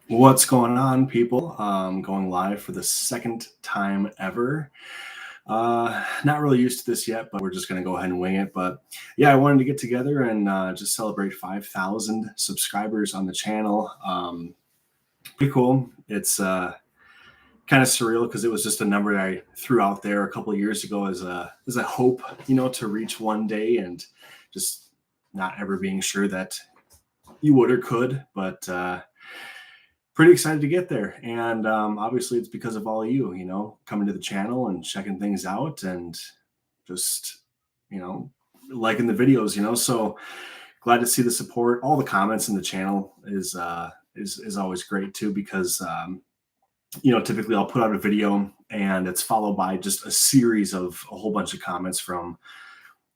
What's going on, people? Going live for the second time ever. Not really used to this yet, but we're just going to go ahead and wing it. But yeah, I wanted to get together and just celebrate 5,000 subscribers on the channel. Pretty cool. It's kind of surreal because it was just a number I threw out there a couple of years ago as a hope, to reach one day, and just not ever being sure that you would or could. But pretty excited to get there. And obviously it's because of all of you, coming to the channel and checking things out and just, you know, liking the videos, so glad to see the support. All the comments in the channel is always great too, because typically I'll put out a video and it's followed by just a series of a whole bunch of comments from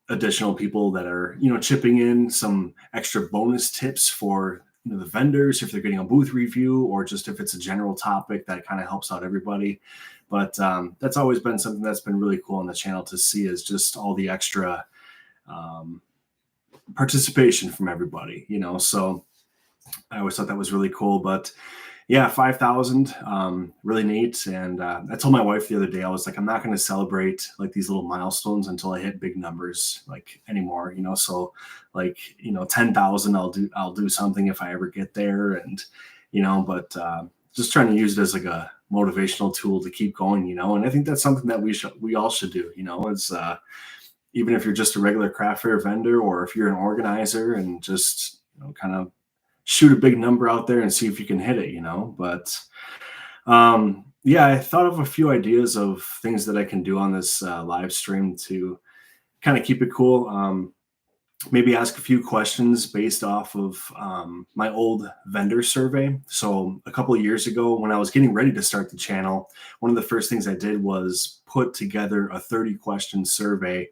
additional people that are, chipping in some extra bonus tips for the vendors if they're getting a booth review, or just if it's a general topic that kind of helps out everybody. But that's always been something that's been really cool on the channel to see, is just all the extra participation from everybody, so I always thought that was really cool. But yeah, 5,000, really neat. And I told my wife the other day, I was like, I'm not going to celebrate like these little milestones until I hit big numbers like anymore, so like, 10,000, I'll do something if I ever get there. And, but just trying to use it as like a motivational tool to keep going, and I think that's something that we all should do, is even if you're just a regular craft fair vendor, or if you're an organizer, and just, kind of shoot a big number out there and see if you can hit it, But yeah, I thought of a few ideas of things that I can do on this live stream to kind of keep it cool. Maybe ask a few questions based off of my old vendor survey. So a couple of years ago, when I was getting ready to start the channel, one of the first things I did was put together a 30-question survey,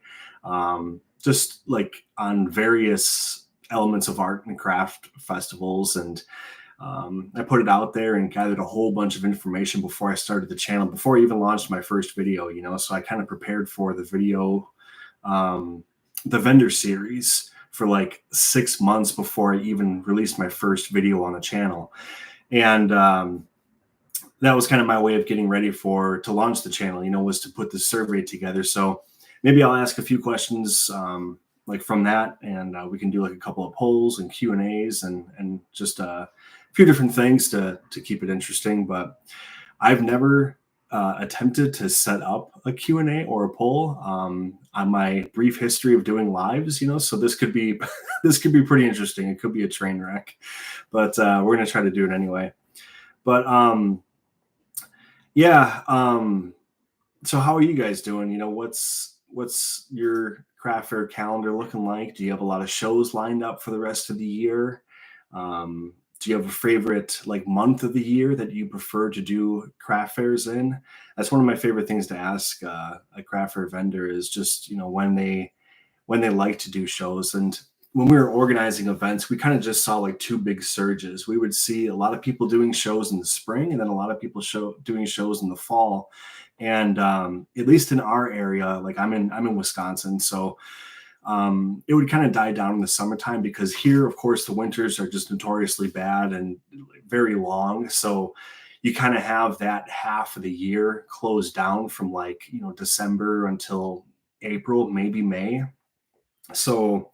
just like on various elements of art and craft festivals. And I put it out there and gathered a whole bunch of information before I started the channel, before I even launched my first video, so I kind of prepared for the video, the vendor series, for like 6 months before I even released my first video on the channel. And that was kind of my way of getting ready to launch the channel, was to put the survey together. So maybe I'll ask a few questions like from that, and we can do like a couple of polls and Q&As and just a few different things to keep it interesting. But I've never attempted to set up a Q&A or a poll on my brief history of doing lives, so this could be pretty interesting. It could be a train wreck, but we're going to try to do it anyway. But yeah, so how are you guys doing? What's your craft fair calendar looking like? Do you have a lot of shows lined up for the rest of the year? Do you have a favorite like month of the year that you prefer to do craft fairs in? That's one of my favorite things to ask a craft fair vendor, is just, when they like to do shows. And when we were organizing events, we kind of just saw like two big surges. We would see a lot of people doing shows in the spring, and then a lot of people doing shows in the fall. And at least in our area, like I'm in Wisconsin, so it would kind of die down in the summertime, because here, of course, the winters are just notoriously bad and very long. So you kind of have that half of the year closed down from like, December until April, maybe May. So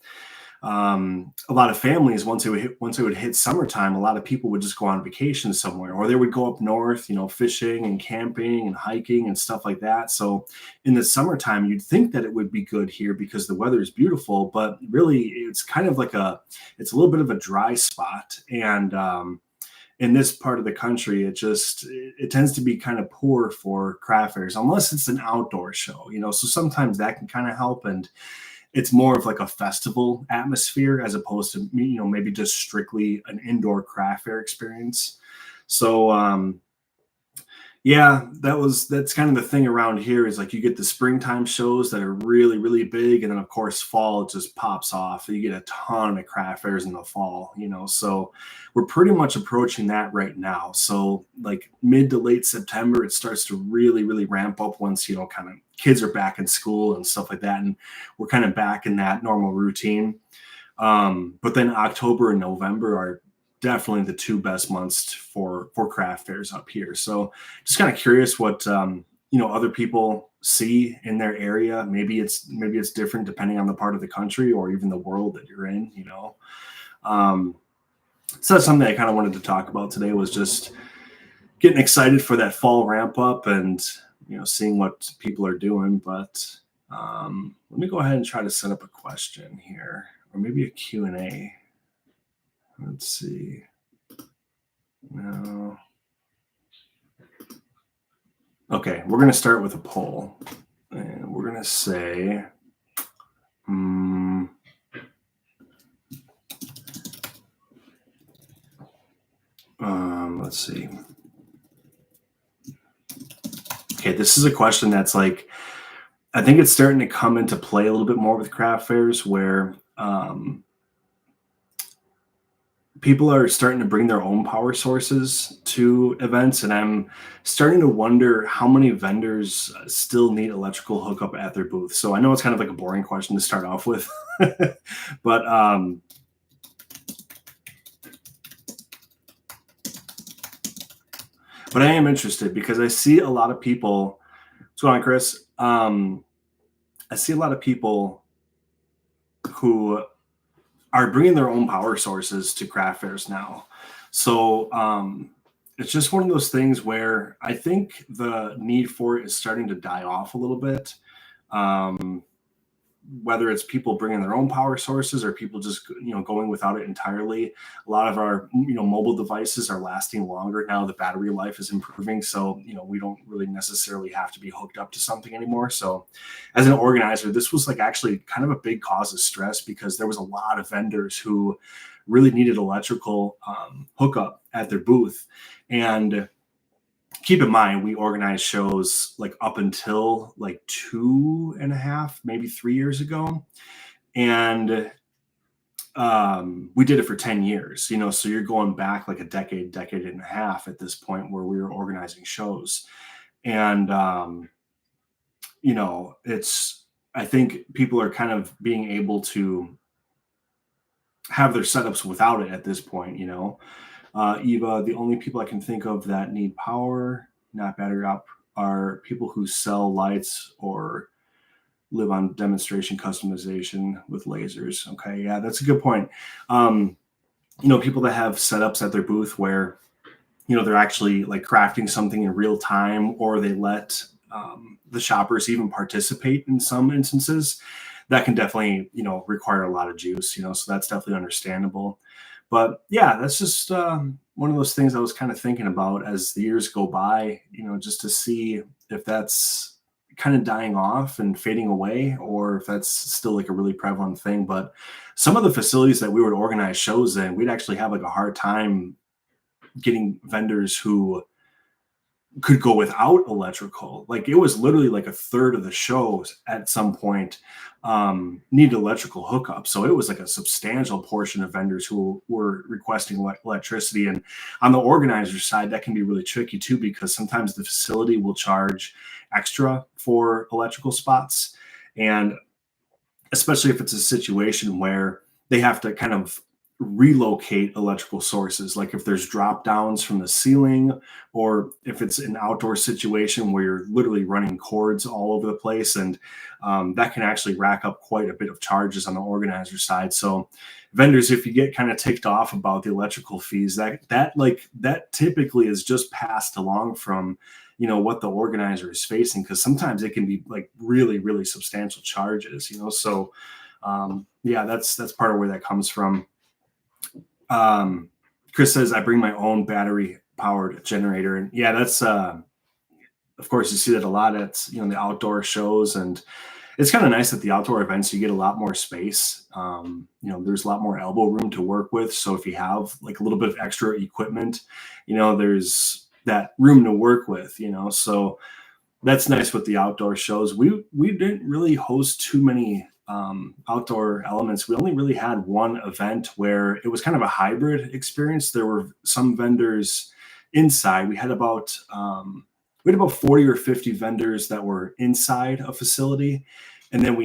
a lot of families, once it would hit summertime, a lot of people would just go on vacation somewhere, or they would go up north, fishing and camping and hiking and stuff like that. So in the summertime, you'd think that it would be good here because the weather is beautiful, but really it's kind of like it's a little bit of a dry spot. And in this part of the country, it tends to be kind of poor for craft fairs, unless it's an outdoor show, so sometimes that can kind of help. And it's more of like a festival atmosphere, as opposed to, maybe just strictly an indoor craft fair experience. So yeah, that's kind of the thing around here, is like you get the springtime shows that are really, really big. And then of course, fall, it just pops off. You get a ton of craft fairs in the fall, so we're pretty much approaching that right now. So like mid to late September, it starts to really, really ramp up once, kind of kids are back in school and stuff like that. And we're kind of back in that normal routine. But then October and November are definitely the two best months for craft fairs up here. So just kind of curious what other people see in their area. Maybe it's different depending on the part of the country or even the world that you're in. Um, so that's something I kind of wanted to talk about today, was just getting excited for that fall ramp up and seeing what people are doing. But let me go ahead and try to set up a question here, or maybe a Q&A. Let's see. No. Okay, we're going to start with a poll. And we're going to say, let's see. Okay, this is a question that's like, I think it's starting to come into play a little bit more with craft fairs, where people are starting to bring their own power sources to events, and I'm starting to wonder how many vendors still need electrical hookup at their booth. So I know it's kind of like a boring question to start off with, but I am interested because I see a lot of people. What's going on, Chris? I see a lot of people who are bringing their own power sources to craft fairs now. So it's just one of those things where I think the need for it is starting to die off a little bit. Whether it's people bringing their own power sources or people just going without it entirely. A lot of our mobile devices are lasting longer now. The battery life is improving, so we don't really necessarily have to be hooked up to something anymore. So as an organizer, this was like actually kind of a big cause of stress, because there was a lot of vendors who really needed electrical hookup at their booth. And keep in mind, we organized shows like up until like 2.5, maybe 3 years ago. And we did it for 10 years, so you're going back like a decade and a half at this point where we were organizing shows. And, I think people are kind of being able to have their setups without it at this point, Eva, the only people I can think of that need power, not battery up, are people who sell lights or live on demonstration customization with lasers. Okay, yeah, that's a good point. People that have setups at their booth where, they're actually like crafting something in real time, or they let the shoppers even participate in some instances, that can definitely, require a lot of juice, so that's definitely understandable. But yeah, that's just one of those things I was kind of thinking about as the years go by, just to see if that's kind of dying off and fading away, or if that's still like a really prevalent thing. But some of the facilities that we would organize shows in, we'd actually have like a hard time getting vendors who could go without electrical. Like it was literally like a third of the shows at some point needed electrical hookup. So it was like a substantial portion of vendors who were requesting electricity. And on the organizer side, that can be really tricky too, because sometimes the facility will charge extra for electrical spots. And especially if it's a situation where they have to kind of relocate electrical sources, like if there's drop downs from the ceiling, or if it's an outdoor situation where you're literally running cords all over the place, and that can actually rack up quite a bit of charges on the organizer side. So vendors, if you get kind of ticked off about the electrical fees, that typically is just passed along from what the organizer is facing, because sometimes it can be like really, really substantial charges, so yeah, that's part of where that comes from. Chris says, I bring my own battery powered generator. And yeah, that's of course you see that a lot at the outdoor shows, and it's kind of nice at the outdoor events. You get a lot more space. There's a lot more elbow room to work with. So if you have like a little bit of extra equipment, there's that room to work with, so that's nice with the outdoor shows. We didn't really host too many outdoor elements. We only really had one event where it was kind of a hybrid experience. There were some vendors inside. We had about 40 or 50 vendors that were inside a facility, And then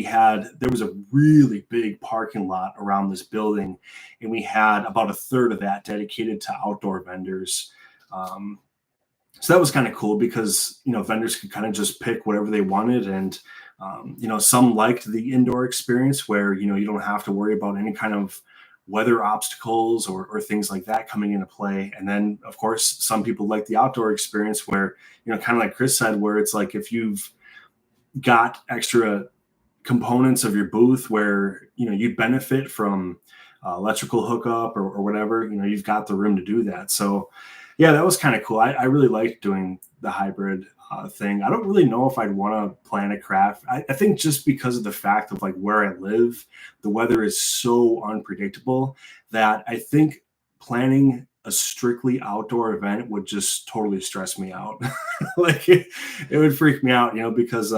there was a really big parking lot around this building, and we had about a third of that dedicated to outdoor vendors. So that was kind of cool because, vendors could kind of just pick whatever they wanted. And, some liked the indoor experience where, you don't have to worry about any kind of weather obstacles or things like that coming into play. And then, of course, some people like the outdoor experience where, kind of like Chris said, where it's like if you've got extra components of your booth where, you benefit from electrical hookup or whatever, you've got the room to do that. So, yeah, that was kind of cool. I really liked doing the hybrid thing. I don't really know if I'd want to plan a craft. I think just because of the fact of like where I live, the weather is so unpredictable that I think planning a strictly outdoor event would just totally stress me out. Like it would freak me out, because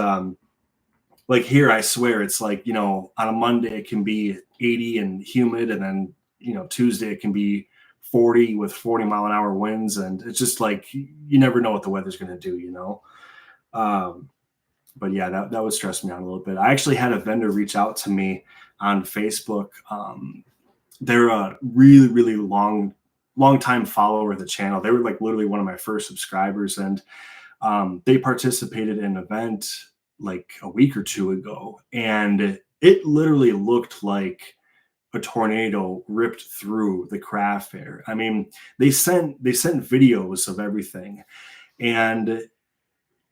like here, I swear it's like, on a Monday it can be 80 and humid, and then, Tuesday it can be 40 with 40-mile-an-hour winds, and it's just like you never know what the weather's going to do. But yeah, that would stress me out a little bit. I actually had a vendor reach out to me on Facebook. They're a really, really long time follower of the channel. They were like literally one of my first subscribers, and they participated in an event like a week or two ago, and it literally looked like a tornado ripped through the craft fair. I mean, they sent videos of everything, and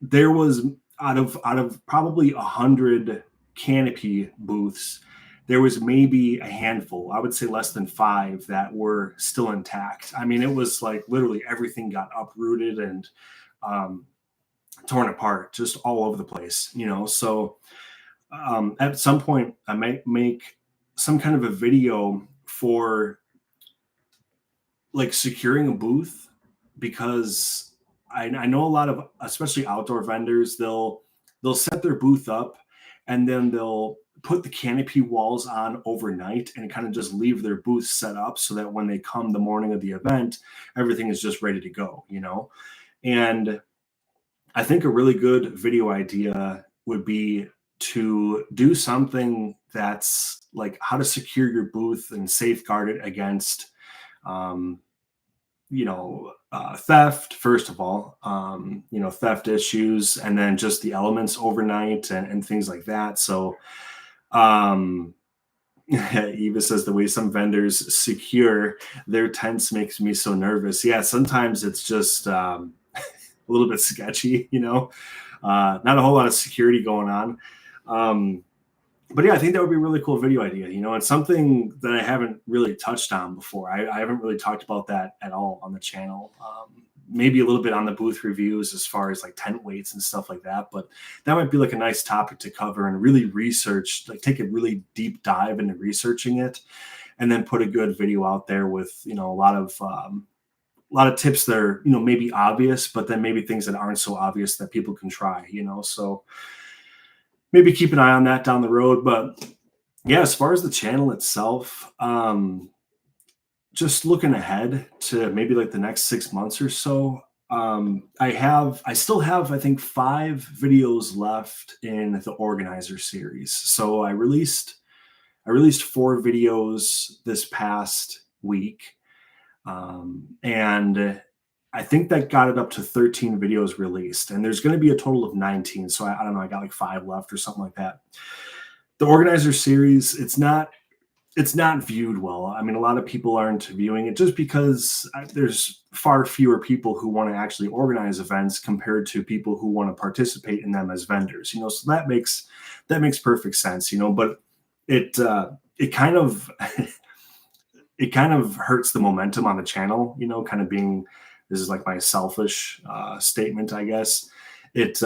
there was out of probably 100 canopy booths, there was maybe a handful, I would say less than 5, that were still intact. I mean, it was like literally everything got uprooted and torn apart, just all over the place, So at some point, I might make some kind of a video for like securing a booth, because I know a lot of, especially outdoor vendors, they'll set their booth up and then they'll put the canopy walls on overnight and kind of just leave their booth set up so that when they come the morning of the event, everything is just ready to go, And I think a really good video idea would be to do something that's like how to secure your booth and safeguard it against, theft, first of all, theft issues, and then just the elements overnight and things like that. So, Eva says the way some vendors secure their tents makes me so nervous. Yeah, sometimes it's just a little bit sketchy, not a whole lot of security going on. But yeah, I think that would be a really cool video idea. It's something that I haven't really touched on before. I haven't really talked about that at all on the channel. Maybe a little bit on the booth reviews as far as like tent weights and stuff like that. But that might be like a nice topic to cover and really research, like take a really deep dive into researching it, and then put a good video out there with, a lot of tips that are, maybe obvious, but then maybe things that aren't so obvious that people can try, so maybe keep an eye on that down the road. But yeah, as far as the channel itself, just looking ahead to maybe like the next 6 months or so, I still have, I think, 5 videos left in the organizer series. So I released 4 videos this past week. And I think that got it up to 13 videos released, and there's going to be a total of 19. So I don't know, I got like 5 left or something like that. The organizer series, it's not viewed well. I mean, a lot of people aren't viewing it just because there's far fewer people who want to actually organize events compared to people who want to participate in them as vendors, so that makes perfect sense, but it kind of it kind of hurts the momentum on the channel, kind of being, this is like my selfish statement, I guess. It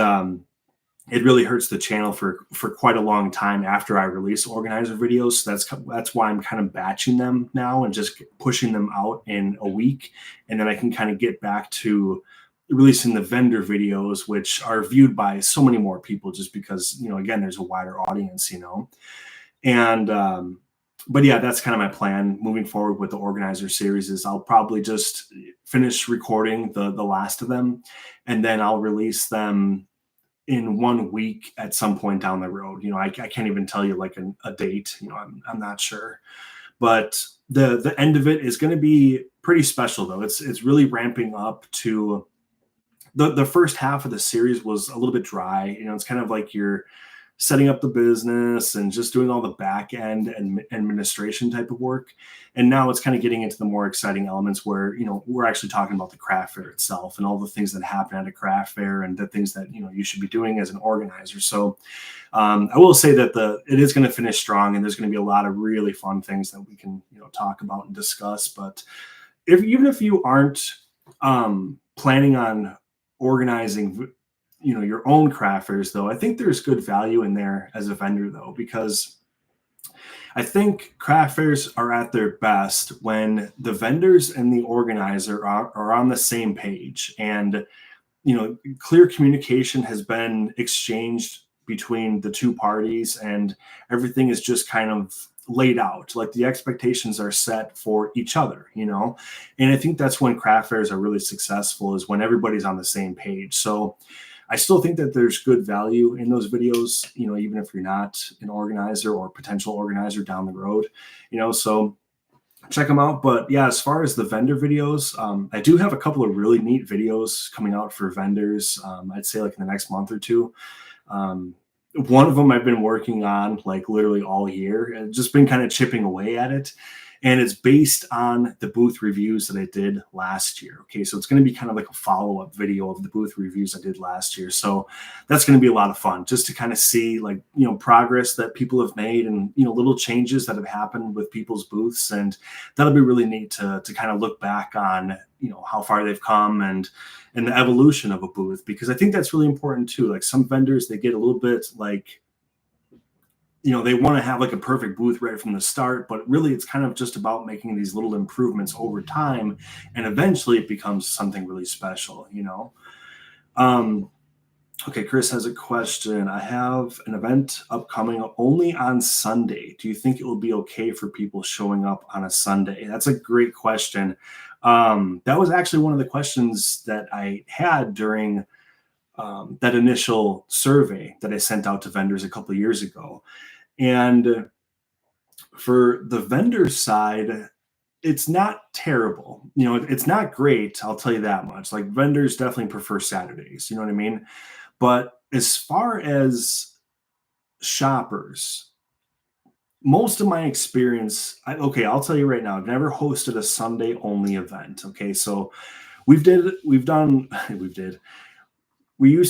really hurts the channel for quite a long time after I release organizer videos. So that's why I'm kind of batching them now and just pushing them out in a week. And then I can kind of get back to releasing the vendor videos, which are viewed by so many more people just because, again, there's a wider audience, And, but yeah, that's kind of my plan moving forward with the organizer series. Is I'll probably just finish recording the last of them, and then I'll release them in 1 week at some point down the road. I can't even tell you like a date. I'm not sure, but the end of it is going to be pretty special though. It's really ramping up to the first half of the series was a little bit dry. It's kind of like you're setting up the business and just doing all the back end and administration type of work. And now it's kind of getting into the more exciting elements where, we're actually talking about the craft fair itself and all the things that happen at a craft fair and the things that, you should be doing as an organizer. So I will say that it is going to finish strong, and there's going to be a lot of really fun things that we can, talk about and discuss. But even if you aren't planning on organizing your own craft fairs, though, I think there's good value in there as a vendor, though, because I think craft fairs are at their best when the vendors and the organizer are on the same page, and clear communication has been exchanged between the two parties, and everything is just kind of laid out, like the expectations are set for each other. And I think that's when craft fairs are really successful, is when everybody's on the same page. So I still think that there's good value in those videos, even if you're not an organizer or potential organizer down the road, so check them out. But yeah, as far as the vendor videos, I do have a couple of really neat videos coming out for vendors. I'd say like in the next month or two. One of them I've been working on like literally all year and just been kind of chipping away at it. And it's based on the booth reviews that I did last year. Okay, so it's going to be kind of like a follow-up video of the booth reviews I did last year. So that's going to be a lot of fun, just to kind of see like, progress that people have made and, little changes that have happened with people's booths. And that'll be really neat to kind of look back on, how far they've come and the evolution of a booth, because I think that's really important too. Like some vendors, they get a little bit like, they want to have like a perfect booth right from the start, but really it's kind of just about making these little improvements over time. And eventually it becomes something really special, Okay, Chris has a question. I have an event upcoming only on Sunday. Do you think it will be okay for people showing up on a Sunday? That's a great question. That was actually one of the questions that I had during that initial survey that I sent out to vendors a couple of years ago. And for the vendor side, it's not terrible. It's not great. I'll tell you that much. Like vendors definitely prefer Saturdays. You know what I mean? But as far as shoppers, most of my experience, I'll tell you right now, I've never hosted a Sunday only event. Okay. So we used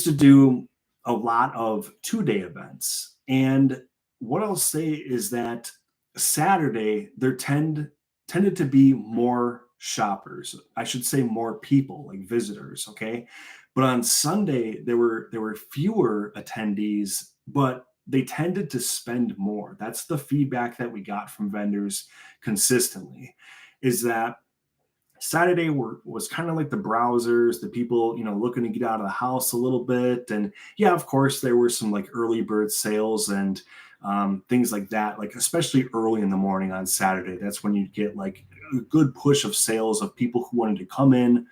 to do a lot of 2-day events. And what I'll say is that Saturday there tended to be more shoppers. I should say more people, like visitors. Okay. But on Sunday, there were fewer attendees, but they tended to spend more. That's the feedback that we got from vendors consistently, is that Saturday was kind of like the browsers, the people, looking to get out of the house a little bit. And yeah, of course, there were some like early bird sales and things like that, like especially early in the morning on Saturday. That's when you get like a good push of sales of people who wanted to come in,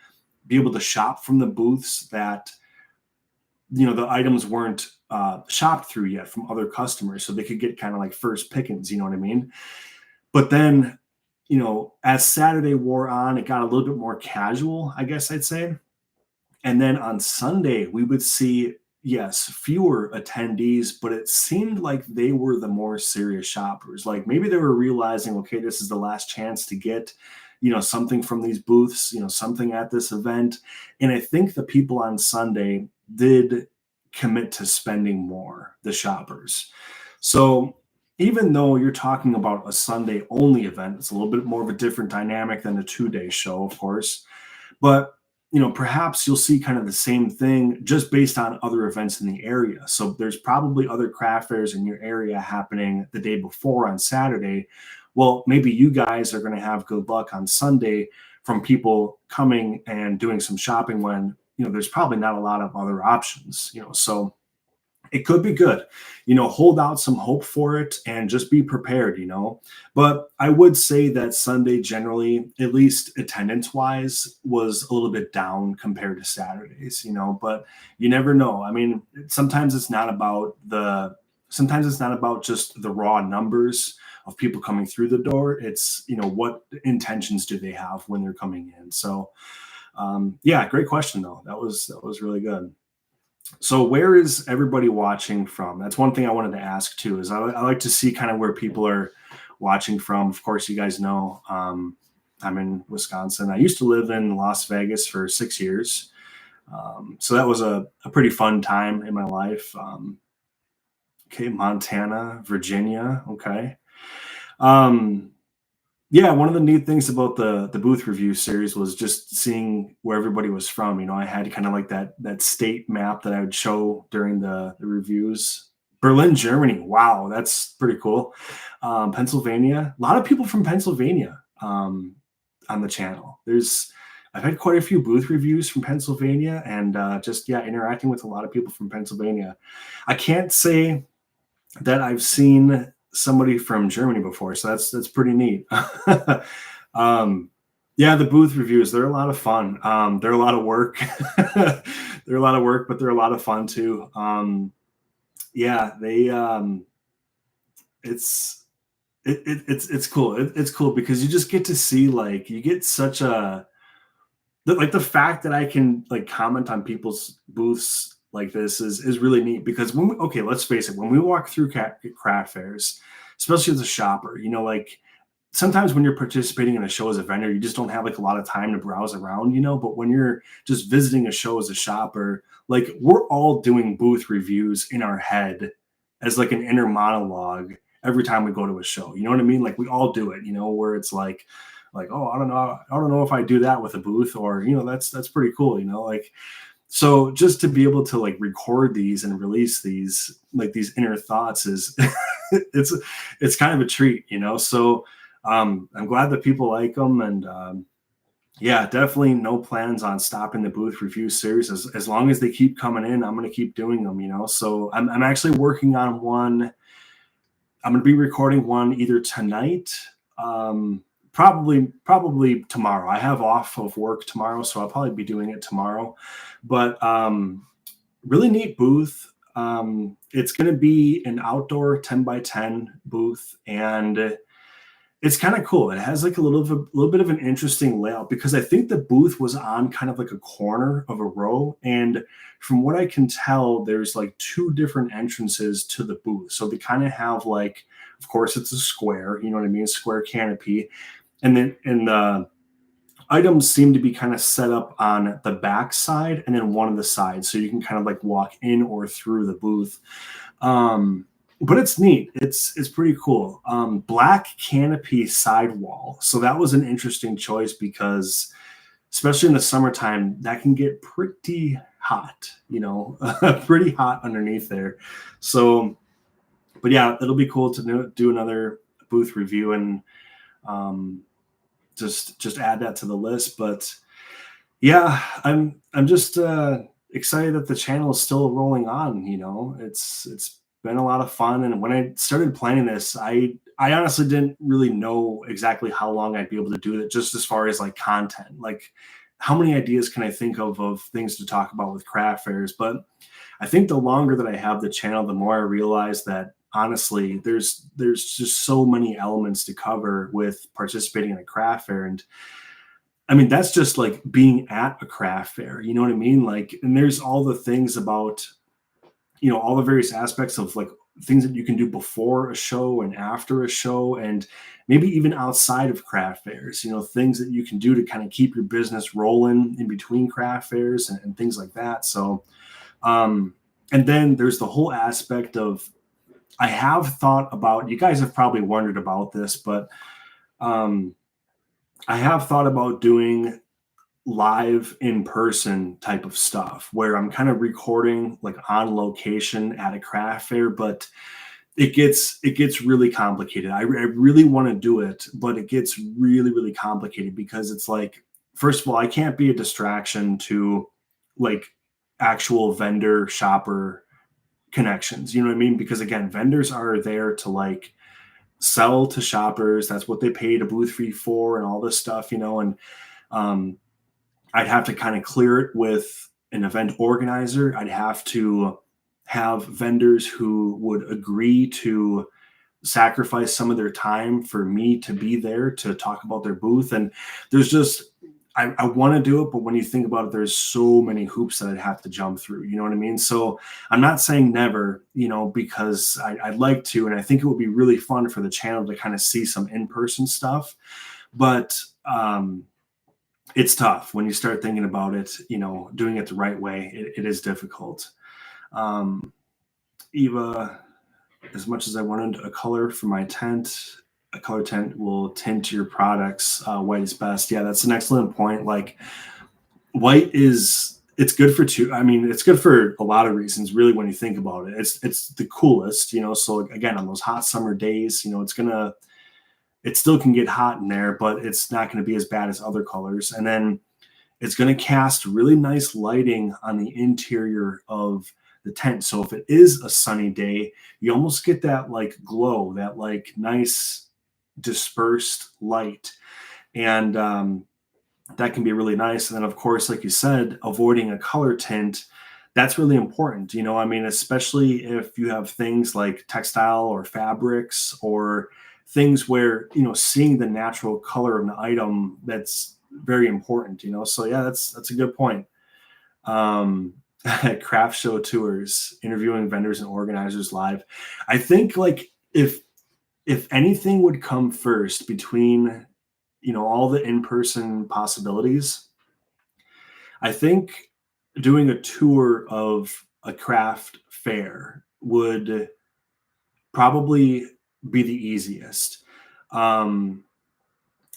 be able to shop from the booths that, the items weren't shopped through yet from other customers. So they could get kind of like first pickings, you know what I mean? But then, as Saturday wore on, it got a little bit more casual, I guess I'd say. And then on Sunday, we would see, yes, fewer attendees, but it seemed like they were the more serious shoppers. Like maybe they were realizing, okay, this is the last chance to get, something from these booths, something at this event. And I think the people on Sunday did commit to spending more, the shoppers. So even though you're talking about a Sunday only event, it's a little bit more of a different dynamic than a 2-day show, of course. But, perhaps you'll see kind of the same thing just based on other events in the area. So there's probably other craft fairs in your area happening the day before on Saturday. Well, maybe you guys are going to have good luck on Sunday from people coming and doing some shopping when, there's probably not a lot of other options, So it could be good. Hold out some hope for it and just be prepared. But I would say that Sunday generally, at least attendance wise, was a little bit down compared to Saturdays. But you never know. I mean, sometimes it's not about just the raw numbers of people coming through the door. It's, what intentions do they have when they're coming in? So, yeah, great question though. That was really good. So where is everybody watching from? That's one thing I wanted to ask too, is I like to see kind of where people are watching from. Of course, you guys know, I'm in Wisconsin. I used to live in Las Vegas for 6 years. So that was a pretty fun time in my life. Okay, Montana, Virginia. Okay. Um, yeah, one of the neat things about the booth review series was just seeing where everybody was from. I had kind of like that state map that I would show during the reviews. Berlin, Germany. Wow, that's pretty cool. Pennsylvania. A lot of people from Pennsylvania on the channel. I've had quite a few booth reviews from Pennsylvania, and just interacting with a lot of people from Pennsylvania. I can't say that I've seen somebody from Germany before, so that's pretty neat. Yeah, the booth reviews, they're a lot of fun. They're a lot of work. They're a lot of work, but they're a lot of fun too. Yeah, it's cool. It's cool because you just get to see, like, you get such the fact that I can like comment on people's booths like this is really neat, because okay, let's face it, when we walk through craft fairs, especially as a shopper, like sometimes when you're participating in a show as a vendor, you just don't have like a lot of time to browse around. But when you're just visiting a show as a shopper, like, we're all doing booth reviews in our head as like an inner monologue every time we go to a show. You know what I mean? Like, we all do it, where it's like, oh, I don't know if I do that with a booth, or that's pretty cool. Like, so just to be able to like record these and release these, like, these inner thoughts is it's kind of a treat. So I'm glad that people like them, and yeah, definitely no plans on stopping the booth review series. As long as they keep coming in, I'm going to keep doing them. So I'm actually working on one. I'm going to be recording one either tonight, probably tomorrow. I have off of work tomorrow, so I'll probably be doing it tomorrow. But really neat booth. It's going to be an outdoor 10x10 booth, and it's kind of cool. It has like a little bit of an interesting layout, because I think the booth was on kind of like a corner of a row, and from what I can tell, there's like two different entrances to the booth. So they kind of have, like, of course, it's a square, you know what I mean, square canopy, and then the items seem to be kind of set up on the back side and then one of the sides, so you can kind of like walk in or through the booth. But it's neat. It's pretty cool. Black canopy sidewall. So that was an interesting choice, because especially in the summertime, that can get pretty hot, pretty hot underneath there. So, but yeah, it'll be cool to do another booth review, and just add that to the list. But yeah, I'm just excited that the channel is still rolling on. It's been a lot of fun, and when I started planning this, I honestly didn't really know exactly how long I'd be able to do it, just as far as like content, like how many ideas can I think of things to talk about with craft fairs. But I think the longer that I have the channel, the more I realize that honestly, there's just so many elements to cover with participating in a craft fair. And I mean, that's just like being at a craft fair, you know what I mean? Like, and there's all the things about, all the various aspects of like things that you can do before a show and after a show, and maybe even outside of craft fairs, things that you can do to kind of keep your business rolling in between craft fairs and things like that. So, and then there's the whole aspect of, I have thought about, you guys have probably wondered about this, but I have thought about doing live in person type of stuff, where I'm kind of recording like on location at a craft fair, but it gets really complicated. I really want to do it, but it gets really, really complicated, because it's like, first of all, I can't be a distraction to like actual vendor shopper connections. You know what I mean? Because again, vendors are there to like sell to shoppers. That's what they paid a booth fee for and all this stuff, you know, and um, I'd have to kind of clear it with an event organizer. I'd have to have vendors who would agree to sacrifice some of their time for me to be there to talk about their booth. And there's just, I want to do it, but when you think about it, there's so many hoops that I'd have to jump through. You know what I mean? So I'm not saying never, you know, because I'd like to, and I think it would be really fun for the channel to kind of see some in-person stuff. But it's tough when you start thinking about it, you know, doing it the right way. It is difficult. Eva, as much as I wanted a color for my tent, a color tent will tint your products. White is best. Yeah, that's an excellent point. Like white it's good for two. I mean, it's good for a lot of reasons, really, when you think about it. It's the coolest, you know. So again, on those hot summer days, you know, it still can get hot in there, but it's not going to be as bad as other colors. And then it's going to cast really nice lighting on the interior of the tent. So if it is a sunny day, you almost get that like glow, that like nice dispersed light. And that can be really nice. And then, of course, like you said, avoiding a color tint, that's really important. You know, I mean, especially if you have things like textile or fabrics or things where, you know, seeing the natural color of an item, that's very important, you know? So yeah, that's a good point. Craft show tours, interviewing vendors and organizers live. I think like if anything would come first between, you know, all the in-person possibilities, I think doing a tour of a craft fair would probably be the easiest.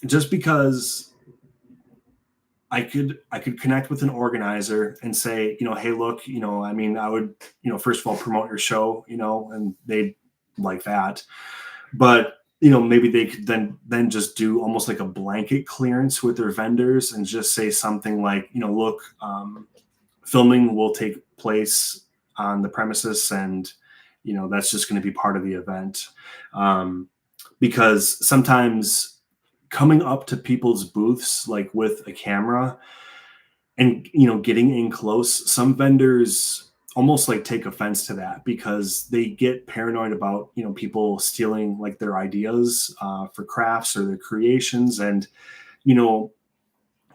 Just because I could connect with an organizer and say, you know, hey, look, you know, I mean, I would, you know, first of all, promote your show, you know, and they'd like that. But, you know, maybe they could then just do almost like a blanket clearance with their vendors and just say something like, you know, look, filming will take place on the premises, and, you know, that's just going to be part of the event. Because sometimes coming up to people's booths like with a camera and, you know, getting in close, some vendors almost like take offense to that because they get paranoid about, you know, people stealing like their ideas for crafts or their creations. And, you know,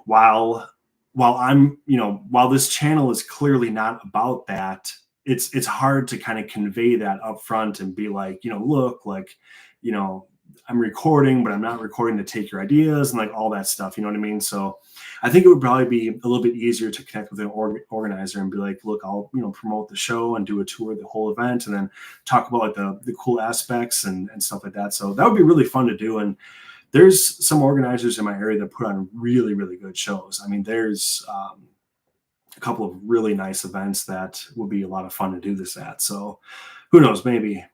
while I'm, you know, while this channel is clearly not about that, it's hard to kind of convey that up front and be like, you know, look, like, you know, I'm recording, but I'm not recording to take your ideas and like all that stuff. You know what I mean? So I think it would probably be a little bit easier to connect with an organizer and be like, look, I'll, you know, promote the show and do a tour of the whole event and then talk about like the cool aspects and stuff like that. So that would be really fun to do. And there's some organizers in my area that put on really, really good shows. I mean, there's a couple of really nice events that would be a lot of fun to do this at. So who knows, maybe.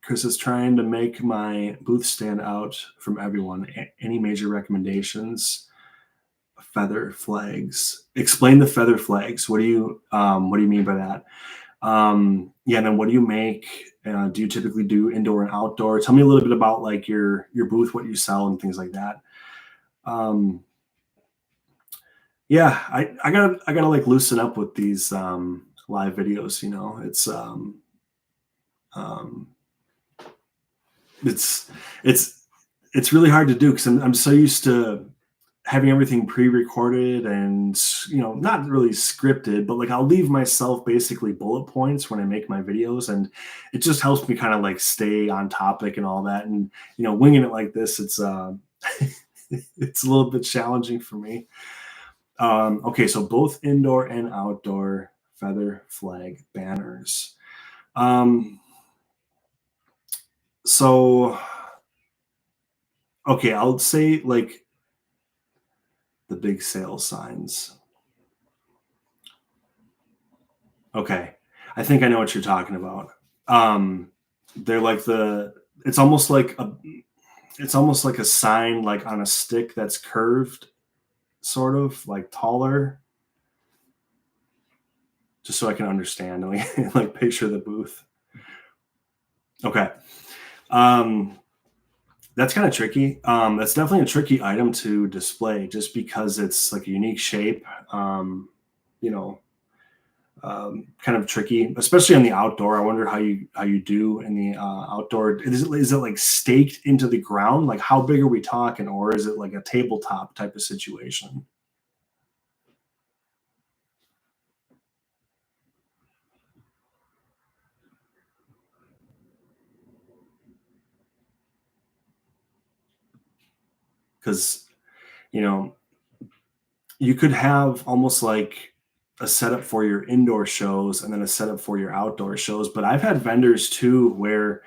Chris is trying to make my booth stand out from everyone. Any major recommendations? Feather flags. Explain the feather flags. What do you mean by that? Yeah, and then what do you make? Do you typically do indoor and outdoor? Tell me a little bit about like your booth, what you sell, and things like that. Yeah, I gotta like loosen up with these live videos. You know, it's really hard to do because I'm so used to having everything pre-recorded and, you know, not really scripted, but like I'll leave myself basically bullet points when I make my videos, and it just helps me kind of like stay on topic and all that. And, you know, winging it like this, it's it's a little bit challenging for me. Okay, so both indoor and outdoor feather flag banners. So okay, I'll say like the big sale signs. Okay, I think I know what you're talking about. They're like it's almost like a sign like on a stick that's curved, sort of like taller. just so I can understand and like picture the booth. Okay. Um, that's kind of tricky. That's definitely a tricky item to display just because it's like a unique shape. You know, kind of tricky, especially on the outdoor. I wonder how you do in the outdoor. Is it like staked into the ground? Like how big are we talking, or is it like a tabletop type of situation? Because you know you could have almost like a setup for your indoor shows and then a setup for your outdoor shows. But I've had vendors too where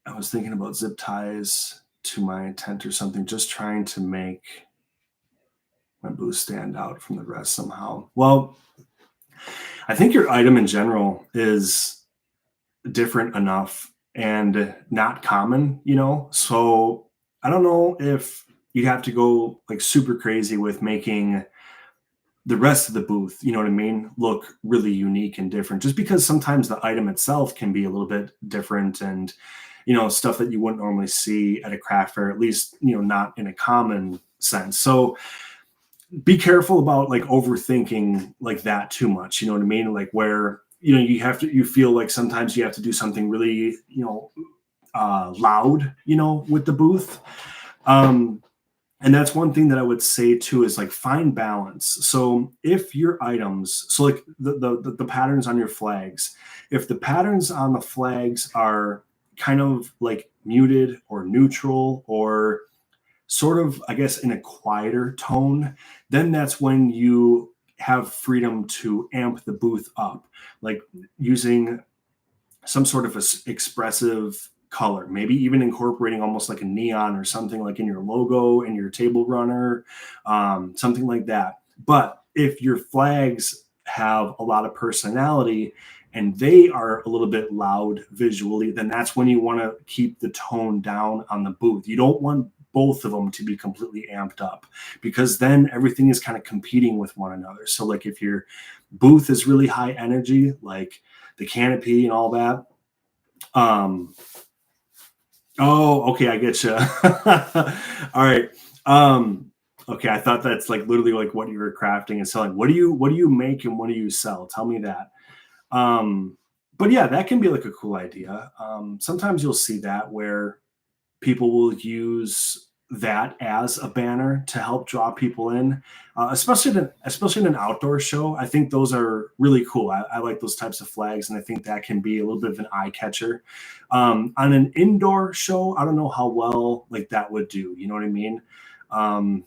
I was thinking about zip ties to my tent or something, just trying to make my booth stand out from the rest somehow. Well, I think your item in general is different enough and not common, So I don't know if you have to go like super crazy with making the rest of the booth, you know what I mean, look really unique and different just because sometimes the item itself can be a little bit different and stuff that you wouldn't normally see at a craft fair, at least, not in a common sense. So be careful about like overthinking like that too much, you know what I mean? Like where, you feel like sometimes you have to do something really, loud, with the booth. Um, and that's one thing that I would say too is like find balance. So if your items, so like the patterns on your flags, if the patterns on the flags are kind of like muted or neutral or sort of, I guess, in a quieter tone, then that's when you have freedom to amp the booth up, like using some sort of expressive color, maybe even incorporating almost like a neon or something like in your logo and your table runner, something like that. But if your flags have a lot of personality and they are a little bit loud visually, then that's when you want to keep the tone down on the booth. You don't want both of them to be completely amped up because then everything is kind of competing with one another. So like if your booth is really high energy, like the canopy and all that. Um, oh, okay, I get you. All right. Okay, I thought that's like literally like what you were crafting and selling. What do you make and what do you sell? Tell me that. Um, but yeah, that can be like a cool idea. Sometimes you'll see that where people will use that as a banner to help draw people in, especially in an outdoor show. I think those are really cool. I like those types of flags, and I think that can be a little bit of an eye catcher. On an indoor show, I don't know how well like that would do. You know what I mean? Um,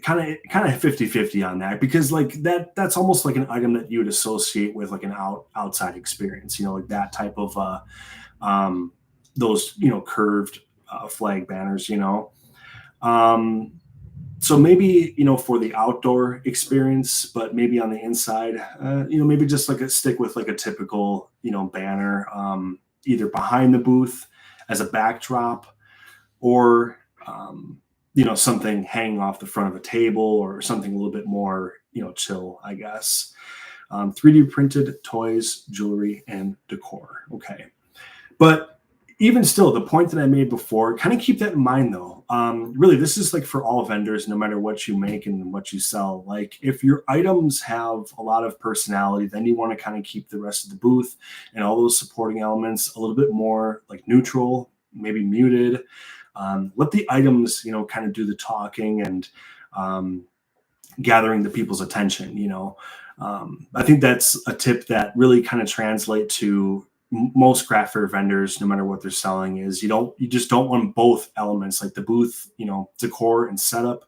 kind of 50-50 on that because like that's almost like an item that you would associate with like an outside experience, like that type of um, those curved flag banners. Um, so maybe for the outdoor experience, but maybe on the inside, maybe just like a stick with like a typical banner, either behind the booth as a backdrop or something hanging off the front of a table or something a little bit more chill, I guess. 3D printed toys, jewelry, and decor. Okay. But even still, the point that I made before, kind of keep that in mind though. Really, this is like for all vendors, no matter what you make and what you sell. Like if your items have a lot of personality, then you want to kind of keep the rest of the booth and all those supporting elements a little bit more like neutral, maybe muted. Let the items, kind of do the talking and gathering the people's attention. I think that's a tip that really kind of translate to most craft fair vendors, no matter what they're selling, is you just don't want both elements, like the booth, decor and setup,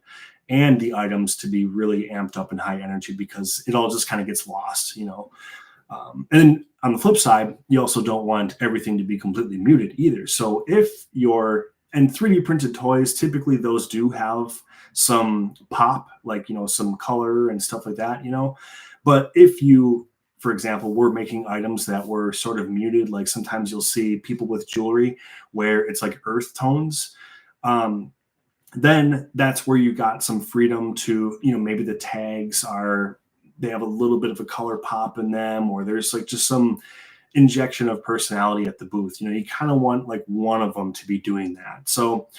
and the items to be really amped up and high energy because it all just kind of gets lost. And then on the flip side, you also don't want everything to be completely muted either. So if you're and 3D printed toys, typically those do have some pop, like some color and stuff like that. But if you, for example, were making items that were sort of muted, like sometimes you'll see people with jewelry where it's like earth tones. Then that's where you got some freedom to, maybe the tags are they have a little bit of a color pop in them, or there's like just some injection of personality at the booth. You know, you kind of want like one of them to be doing that. So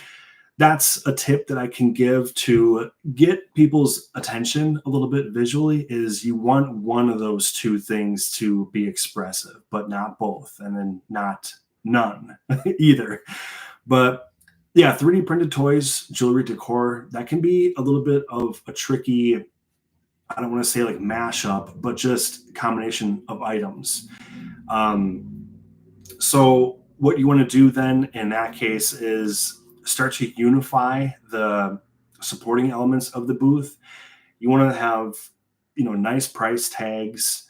that's a tip that I can give to get people's attention a little bit visually, is you want one of those two things to be expressive, but not both, and then not none either. But yeah, 3D printed toys, jewelry decor, that can be a little bit of a tricky, I don't want to say like mashup, but just combination of items. Um, so what you want to do then in that case is start to unify the supporting elements of the booth. You want to have, you know, nice price tags,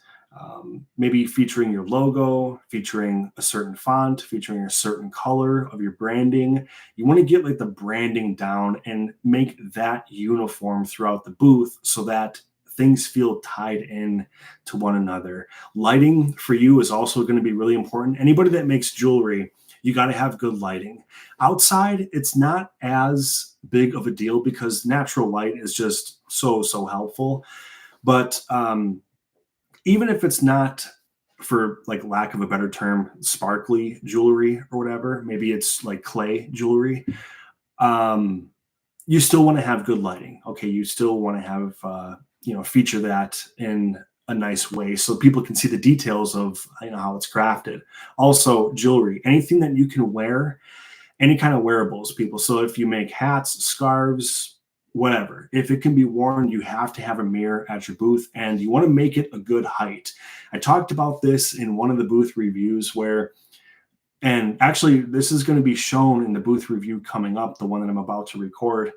maybe featuring your logo, featuring a certain font, featuring a certain color of your branding. You want to get like the branding down and make that uniform throughout the booth so that things feel tied in to one another. Lighting for you is also going to be really important. Anybody that makes jewelry, you got to have good lighting. Outside, it's not as big of a deal because natural light is just so helpful. But even if it's not, for like lack of a better term, sparkly jewelry or whatever, maybe it's like clay jewelry, you still want to have good lighting. Okay, you still want to have feature that in a nice way so people can see the details of, you know, how it's crafted. Also, jewelry, anything that you can wear, any kind of wearables, people. So if you make hats, scarves, whatever, if it can be worn, you have to have a mirror at your booth, and you want to make it a good height. I talked about this in one of the booth reviews where, and actually this is going to be shown in the booth review coming up, the one that I'm about to record.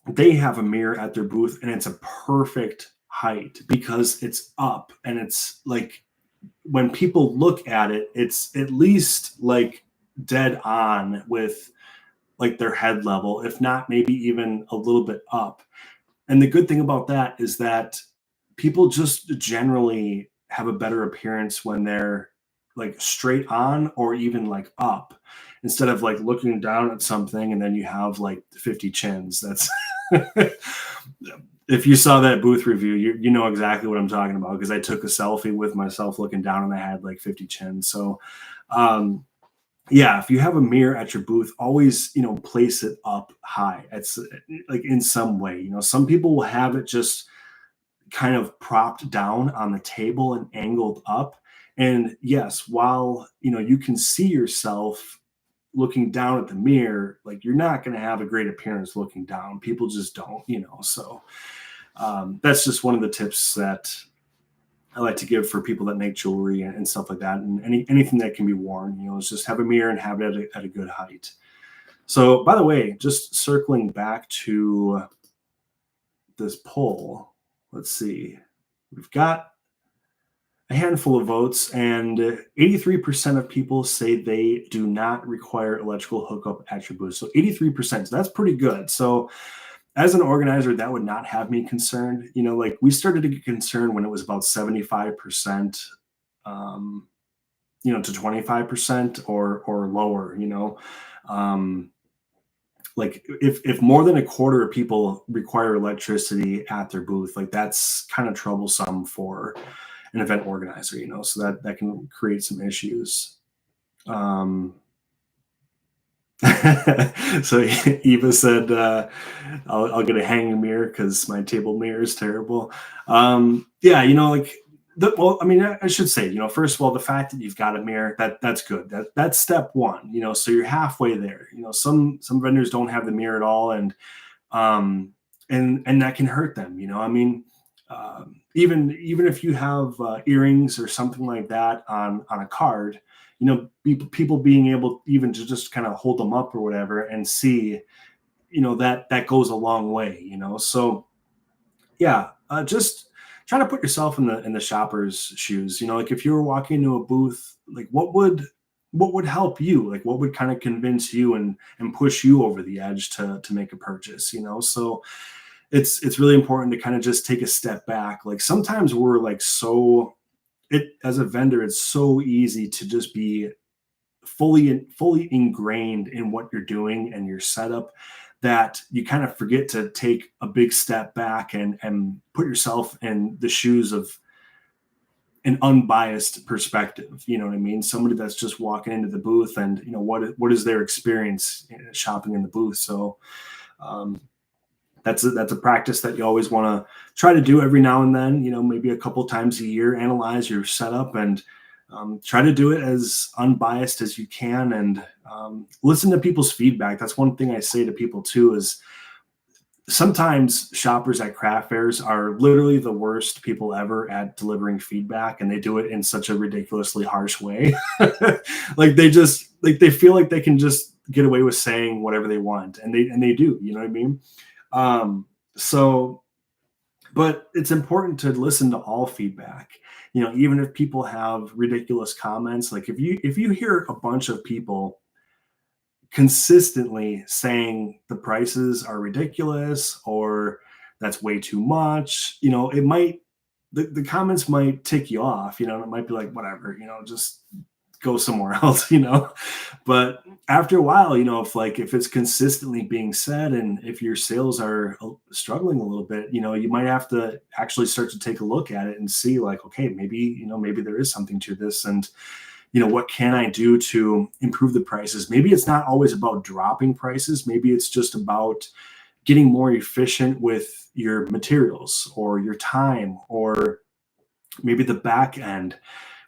They have a mirror at their booth and it's a perfect height because it's up, and it's like when people look at it, it's at least like dead on with like their head level, if not maybe even a little bit up. And the good thing about that is that people just generally have a better appearance when they're like straight on or even like up, instead of like looking down at something and then you have like 50 chins. That's if you saw that booth review, you know exactly what I'm talking about, because I took a selfie with myself looking down and I had like 50 chins. So yeah, if you have a mirror at your booth, always, you know, place it up high. It's like in some way, you know, some people will have it just kind of propped down on the table and angled up. And yes, while, you know, you can see yourself looking down at the mirror, like you're not going to have a great appearance looking down. People just don't, you know. So that's just one of the tips that I like to give for people that make jewelry and stuff like that, and anything that can be worn, you know, is just have a mirror and have it at a good height. So, by the way, just circling back to this poll, let's see, we've got a handful of votes, and 83% of people say they do not require electrical hookup at your booth. So 83%, so that's pretty good. So as an organizer, that would not have me concerned. You know, like we started to get concerned when it was about 75%, you know, to 25% or lower, you know. Like if more than a quarter of people require electricity at their booth, like that's kind of troublesome for an event organizer, you know, so that can create some issues. So Eva said, I'll get a hanging mirror because my table mirror is terrible. Yeah, you know, like, well, I mean, I should say, you know, first of all, the fact that you've got a mirror, that's good. That's step one, you know, so you're halfway there. You know, some vendors don't have the mirror at all, and that can hurt them, you know. I mean, even if you have earrings or something like that on a card, you know, people being able even to just kind of hold them up or whatever and see, you know, that goes a long way, you know. So yeah, just try to put yourself in the shopper's shoes. You know, like if you were walking into a booth, like what would help you? Like what would kind of convince you and push you over the edge to make a purchase, you know? So it's really important to kind of just take a step back. Like sometimes we're like as a vendor, it's so easy to just be fully ingrained in what you're doing and your setup, that you kind of forget to take a big step back and put yourself in the shoes of an unbiased perspective. You know what I mean? Somebody that's just walking into the booth, and what is their experience shopping in the booth. So um, that's a practice that you always want to try to do every now and then. Maybe a couple times a year, analyze your setup and try to do it as unbiased as you can, and listen to people's feedback. That's one thing I say to people too, is sometimes shoppers at craft fairs are literally the worst people ever at delivering feedback, and they do it in such a ridiculously harsh way. Like they feel like they can just get away with saying whatever they want, and they do. You know what I mean? So, but it's important to listen to all feedback. Even if people have ridiculous comments, like if you hear a bunch of people consistently saying the prices are ridiculous or that's way too much, it might, the comments might tick you off, and it might be like, whatever, just go somewhere else, but after a while, if it's consistently being said, and if your sales are struggling a little bit, you might have to actually start to take a look at it and see, like, okay, maybe there is something to this. And what can I do to improve the prices? Maybe it's not always about dropping prices. Maybe it's just about getting more efficient with your materials or your time, or maybe the back end,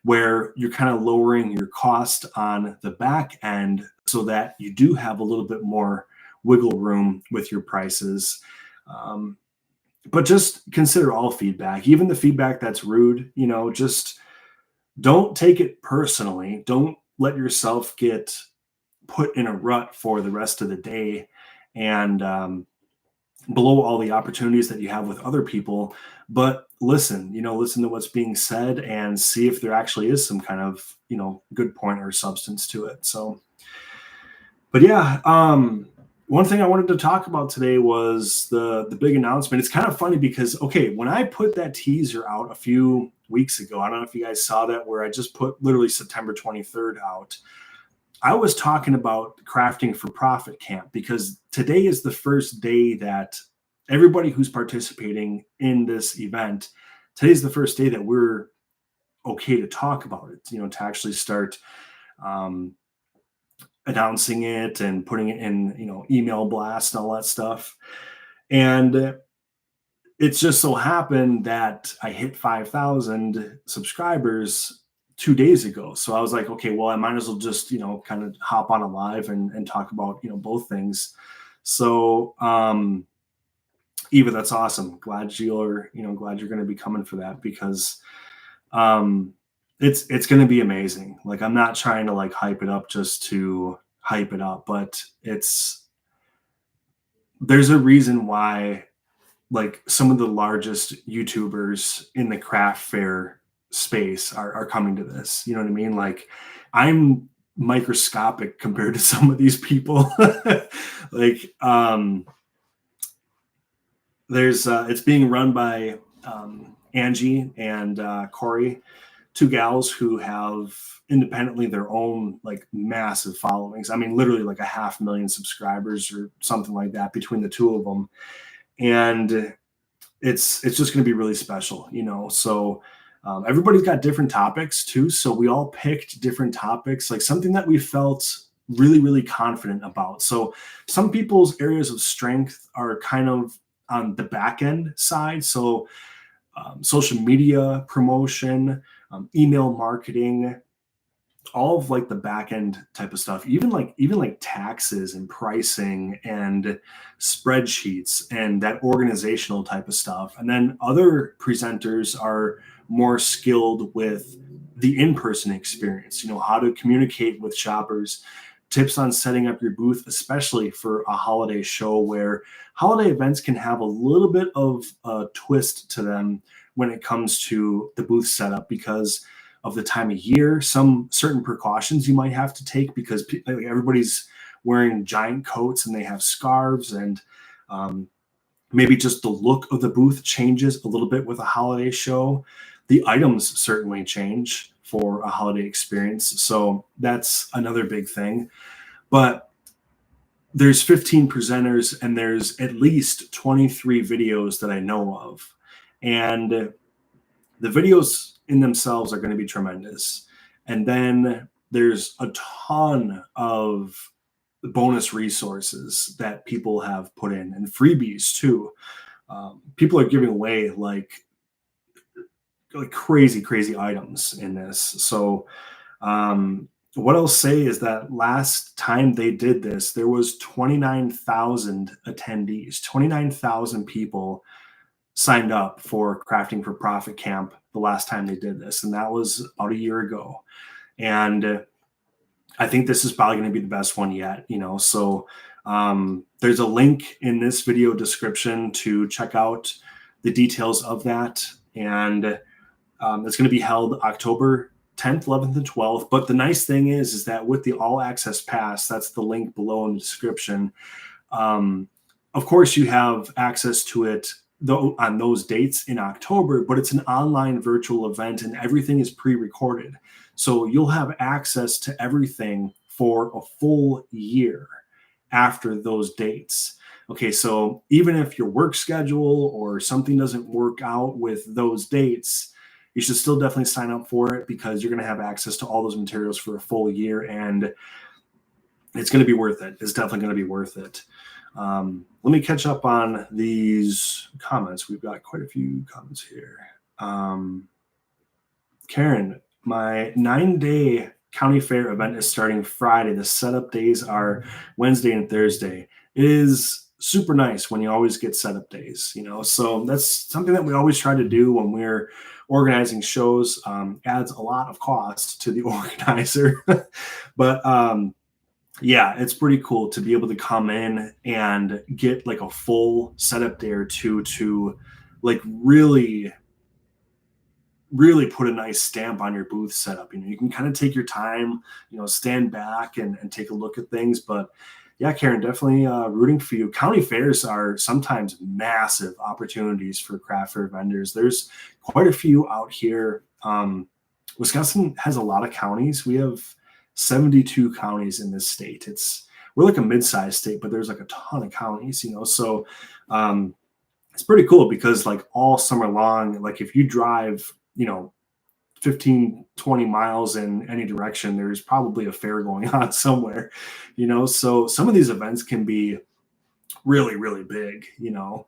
where you're kind of lowering your cost on the back end so that you do have a little bit more wiggle room with your prices. But just consider all feedback, even the feedback that's rude. Just don't take it personally. Don't let yourself get put in a rut for the rest of the day and blow all the opportunities that you have with other people. But listen to what's being said and see if there actually is some kind of, good point or substance to it. So, but yeah, one thing I wanted to talk about today was the big announcement. It's kind of funny because, okay, when I put that teaser out a few weeks ago, I don't know if you guys saw that, where I just put literally September 23rd out. I was talking about Crafting for Profit Camp, because today is the first day that everybody who's participating in this event, today's the first day that we're okay to talk about it, to actually start announcing it and putting it in, email blast and all that stuff. And it's just so happened that I hit 5,000 subscribers 2 days ago. So I was like, okay, well, I might as well just, kind of hop on a live and talk about, both things. So, Eva, that's awesome. Glad you're going to be coming for that, because, it's going to be amazing. Like, I'm not trying to like hype it up just to hype it up, but there's a reason why, like, some of the largest YouTubers in the craft fair space are coming to this. You know what I mean? Like, I'm microscopic compared to some of these people. Like, there's it's being run by Angie and Corey, two gals who have independently their own like massive followings. I mean, literally like 500,000 subscribers or something like that between the two of them. And it's just going to be really special, So everybody's got different topics too. So we all picked different topics, like something that we felt really, really confident about. So some people's areas of strength are kind of on the back end side. So social media promotion, email marketing, all of like the back end type of stuff, even like taxes and pricing and spreadsheets and that organizational type of stuff. And then other presenters are more skilled with the in-person experience, how to communicate with shoppers, tips on setting up your booth, especially for a holiday show, where holiday events can have a little bit of a twist to them when it comes to the booth setup, because of the time of year, some certain precautions you might have to take, because everybody's wearing giant coats and they have scarves, and maybe just the look of the booth changes a little bit with a holiday show. The items certainly change for a holiday experience. So that's another big thing. But there's 15 presenters and there's at least 23 videos that I know of. And the videos in themselves are going to be tremendous. And then there's a ton of bonus resources that people have put in and freebies too. People are giving away like crazy items in this. So what I'll say is that last time they did this, there was 29,000 attendees, 29,000 people signed up for Crafting for Profit Camp the last time they did this. And that was about a year ago. And I think this is probably going to be the best one yet, So there's a link in this video description to check out the details of that. And it's going to be held October 10th, 11th, and 12th. But the nice thing is that with the All Access Pass, that's the link below in the description. Of course, you have access to it on those dates in October, but it's an online virtual event and everything is pre-recorded. So you'll have access to everything for a full year after those dates. Okay, so even if your work schedule or something doesn't work out with those dates, you should still definitely sign up for it because you're going to have access to all those materials for a full year and it's going to be worth it. It's definitely going to be worth it. Let me catch up on these comments. We've got quite a few comments here. Karen, my 9-day county fair event is starting Friday. The setup days are Wednesday and Thursday. It is super nice when you always get setup days, so that's something that we always try to do when we're organizing shows. Adds a lot of cost to the organizer, but yeah, it's pretty cool to be able to come in and get like a full setup day or two to like really put a nice stamp on your booth setup. You can kind of take your time, stand back and take a look at things. But yeah, Karen, definitely rooting for you. County fairs are sometimes massive opportunities for craft fair vendors. There's quite a few out here. Wisconsin has a lot of counties. We have 72 counties in this state. We're like a mid-sized state, but there's like a ton of counties, so it's pretty cool because like all summer long, like if you drive 15, 20 miles in any direction, there's probably a fair going on somewhere, so some of these events can be really, really big, you're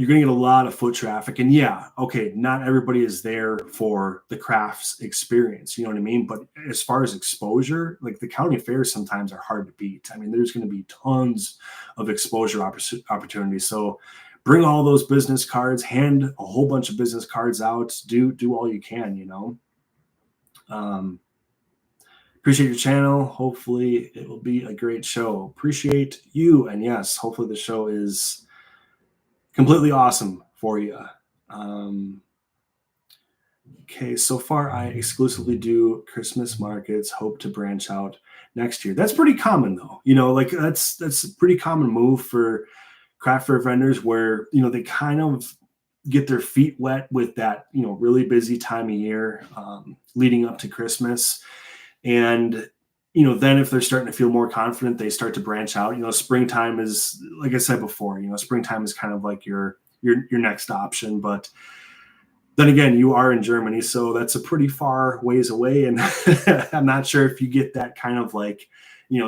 going to get a lot of foot traffic. And yeah, okay, not everybody is there for the crafts experience, you know what I mean? But as far as exposure, like the county fairs sometimes are hard to beat. I mean, there's going to be tons of exposure opportunities. So bring all those business cards, hand a whole bunch of business cards out, do all you can, Appreciate your channel. Hopefully it will be a great show. Appreciate you. And yes, hopefully the show is completely awesome for you. Okay, so far I exclusively do Christmas markets, hope to branch out next year. That's pretty common though. That's a pretty common move for craft fair vendors where, they kind of get their feet wet with that, really busy time of year leading up to Christmas. And then if they're starting to feel more confident, they start to branch out. Springtime is, like I said before, springtime is kind of like your next option. But then again, you are in Germany, so that's a pretty far ways away. And I'm not sure if you get that kind of like,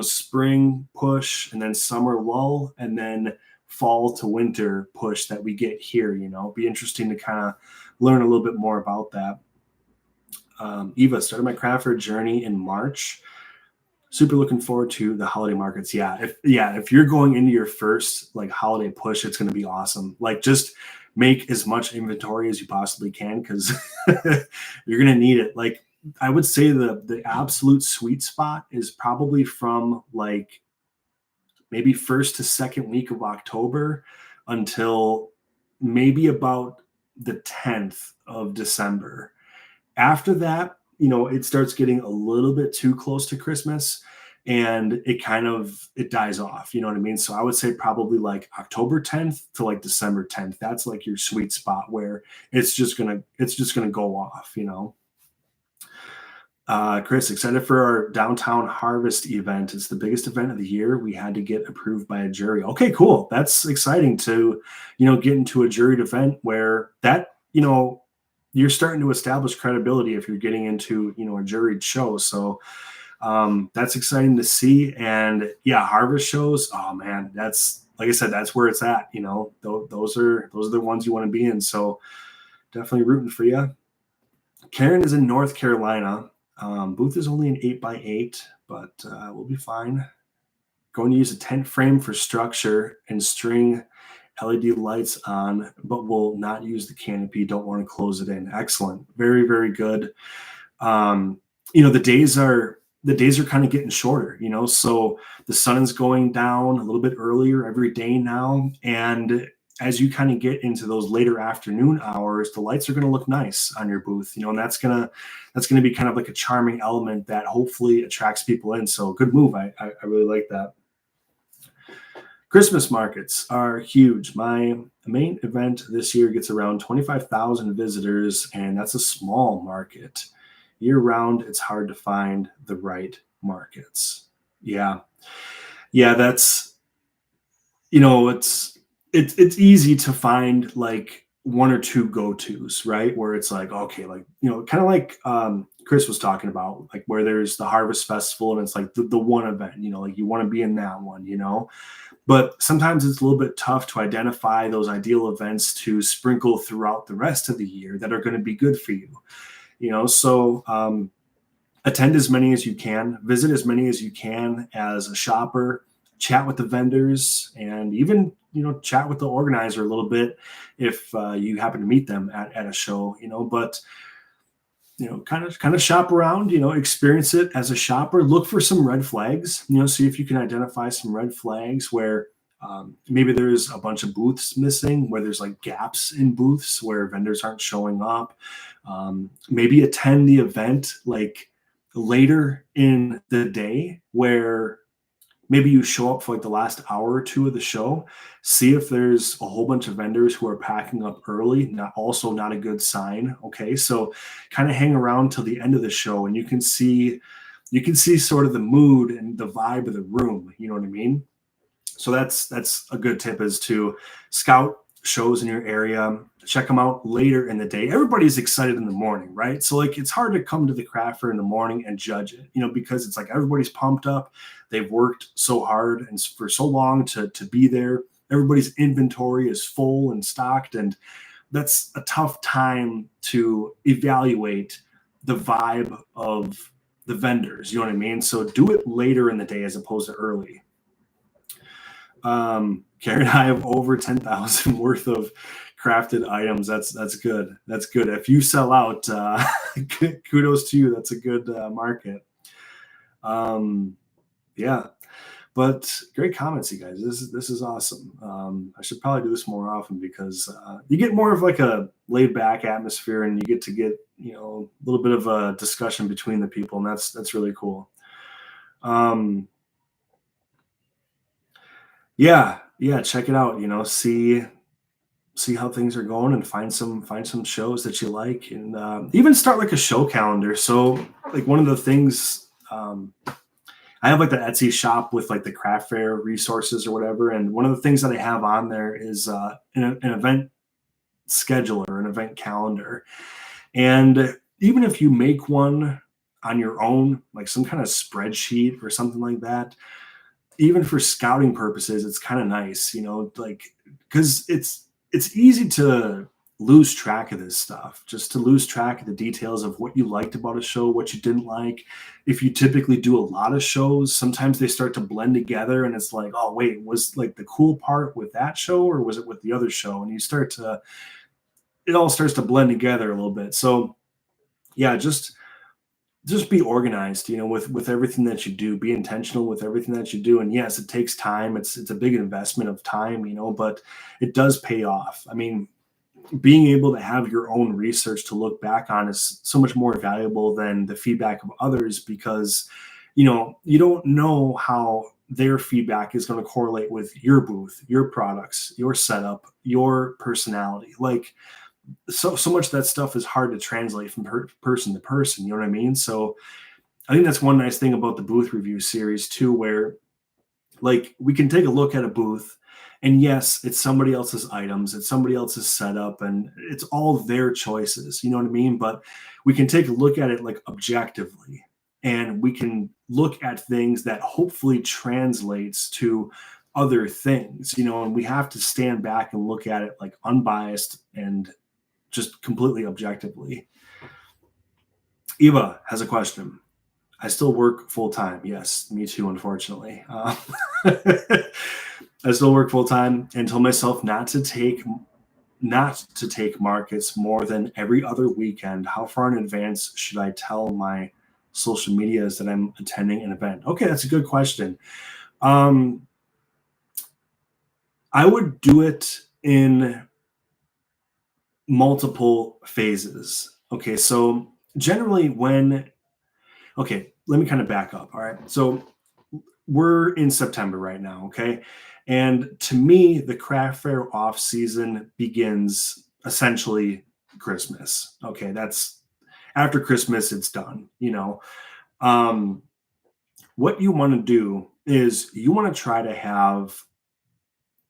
spring push and then summer lull and then fall to winter push that we get here. It'd be interesting to kind of learn a little bit more about that. Eva, started my craft fair journey in March. Super looking forward to the holiday markets. If you're going into your first like holiday push, it's going to be awesome. Like just make as much inventory as you possibly can because you're going to need it. Like I would say the absolute sweet spot is probably from like maybe first to second week of October until maybe about the 10th of December. After that, it starts getting a little bit too close to Christmas and it dies off. You know what I mean? So I would say probably like October 10th to like December 10th. That's like your sweet spot where it's just gonna go off. Chris, excited for our downtown harvest event. It's the biggest event of the year. We had to get approved by a jury. Okay, cool. That's exciting to, get into a juried event where you're starting to establish credibility if you're getting into, a juried show. So that's exciting to see. And yeah, harvest shows. Oh man, that's like I said, that's where it's at. Those are the ones you want to be in. So definitely rooting for you. Karen is in North Carolina. Booth is only an 8x8, but we'll be fine. Going to use a tent frame for structure and string LED lights on, but will not use the canopy. Don't want to close it in. Excellent. Very, very good. The days are kind of getting shorter, so the sun is going down a little bit earlier every day now. And as you kind of get into those later afternoon hours, the lights are going to look nice on your booth, and that's going to be kind of like a charming element that hopefully attracts people in. So good move. I really like that. Christmas markets are huge. My main event this year gets around 25,000 visitors, and that's a small market. Year round, it's hard to find the right markets. Yeah. That's, it's easy to find like one or two go-tos, right? Where it's like, okay, like, kind of like Chris was talking about, like where there's the Harvest Festival and it's like the one event, like you want to be in that one, but sometimes it's a little bit tough to identify those ideal events to sprinkle throughout the rest of the year that are going to be good for you, so attend as many as you can, visit as many as you can as a shopper, chat with the vendors, and even chat with the organizer a little bit if you happen to meet them at a show, but kind of shop around, experience it as a shopper. Look for some red flags, see if you can identify some red flags where maybe there's a bunch of booths missing, where there's like gaps in booths where vendors aren't showing up. Maybe attend the event like later in the day where maybe you show up for like the last hour or two of the show, see if there's a whole bunch of vendors who are packing up early. Not a good sign. Okay. So kind of hang around till the end of the show and you can see sort of the mood and the vibe of the room. You know what I mean? So that's a good tip, is to scout shows in your area, check them out later in the day. Everybody's excited in the morning, right? So like it's hard to come to the craft fair in the morning and judge it, because it's like everybody's pumped up. They've worked so hard and for so long to be there. Everybody's inventory is full and stocked, and that's a tough time to evaluate the vibe of the vendors. You know what I mean? So do it later in the day as opposed to early. Karen and I have over 10,000 worth of crafted items. That's good. That's good. If you sell out, kudos to you. That's a good market. Yeah, but great comments, you guys. This is awesome. I should probably do this more often because you get more of like a laid back atmosphere, and you get a little bit of a discussion between the people, and that's really cool. Yeah, check it out. See how things are going, and find some shows that you like, and even start like a show calendar. So like one of the things, I have like the Etsy shop with like the craft fair resources or whatever, and one of the things that I have on there is an event scheduler, an event calendar. And even if you make one on your own, like some kind of spreadsheet or something like that, even for scouting purposes, it's kind of nice, like, because it's easy to lose track of this stuff, just to lose track of the details of what you liked about a show, what you didn't like. If you typically do a lot of shows, sometimes they start to blend together, and it's like, oh wait, was like the cool part with that show, or was it with the other show? And it all starts to blend together a little bit. So yeah, just be organized, with everything that you do. Be intentional with everything that you do. And yes, it takes time. It's a big investment of time, but it does pay off. I mean, being able to have your own research to look back on is so much more valuable than the feedback of others, because you don't know how their feedback is going to correlate with your booth, your products, your setup, your personality. Like, so much of that stuff is hard to translate from person to person. You know what I mean? So I think that's one nice thing about the booth review series too, where like we can take a look at a booth, and yes, it's somebody else's items, it's somebody else's setup, and it's all their choices. You know what I mean? But we can take a look at it like objectively, and we can look at things that hopefully translates to other things, and we have to stand back and look at it like unbiased and just completely objectively. Eva has a question. I still work full time. Yes, me too, unfortunately. I still work full time and told myself not to take markets more than every other weekend. How far in advance should I tell my social medias that I'm attending an event? Okay, that's a good question. Um, I would do it in multiple phases. Okay, so generally okay, let me kind of back up. All right. So we're in September right now. Okay. And to me, the craft fair off season begins essentially Christmas. Okay. That's after Christmas, it's done. Um, what you want to do is you want to try to have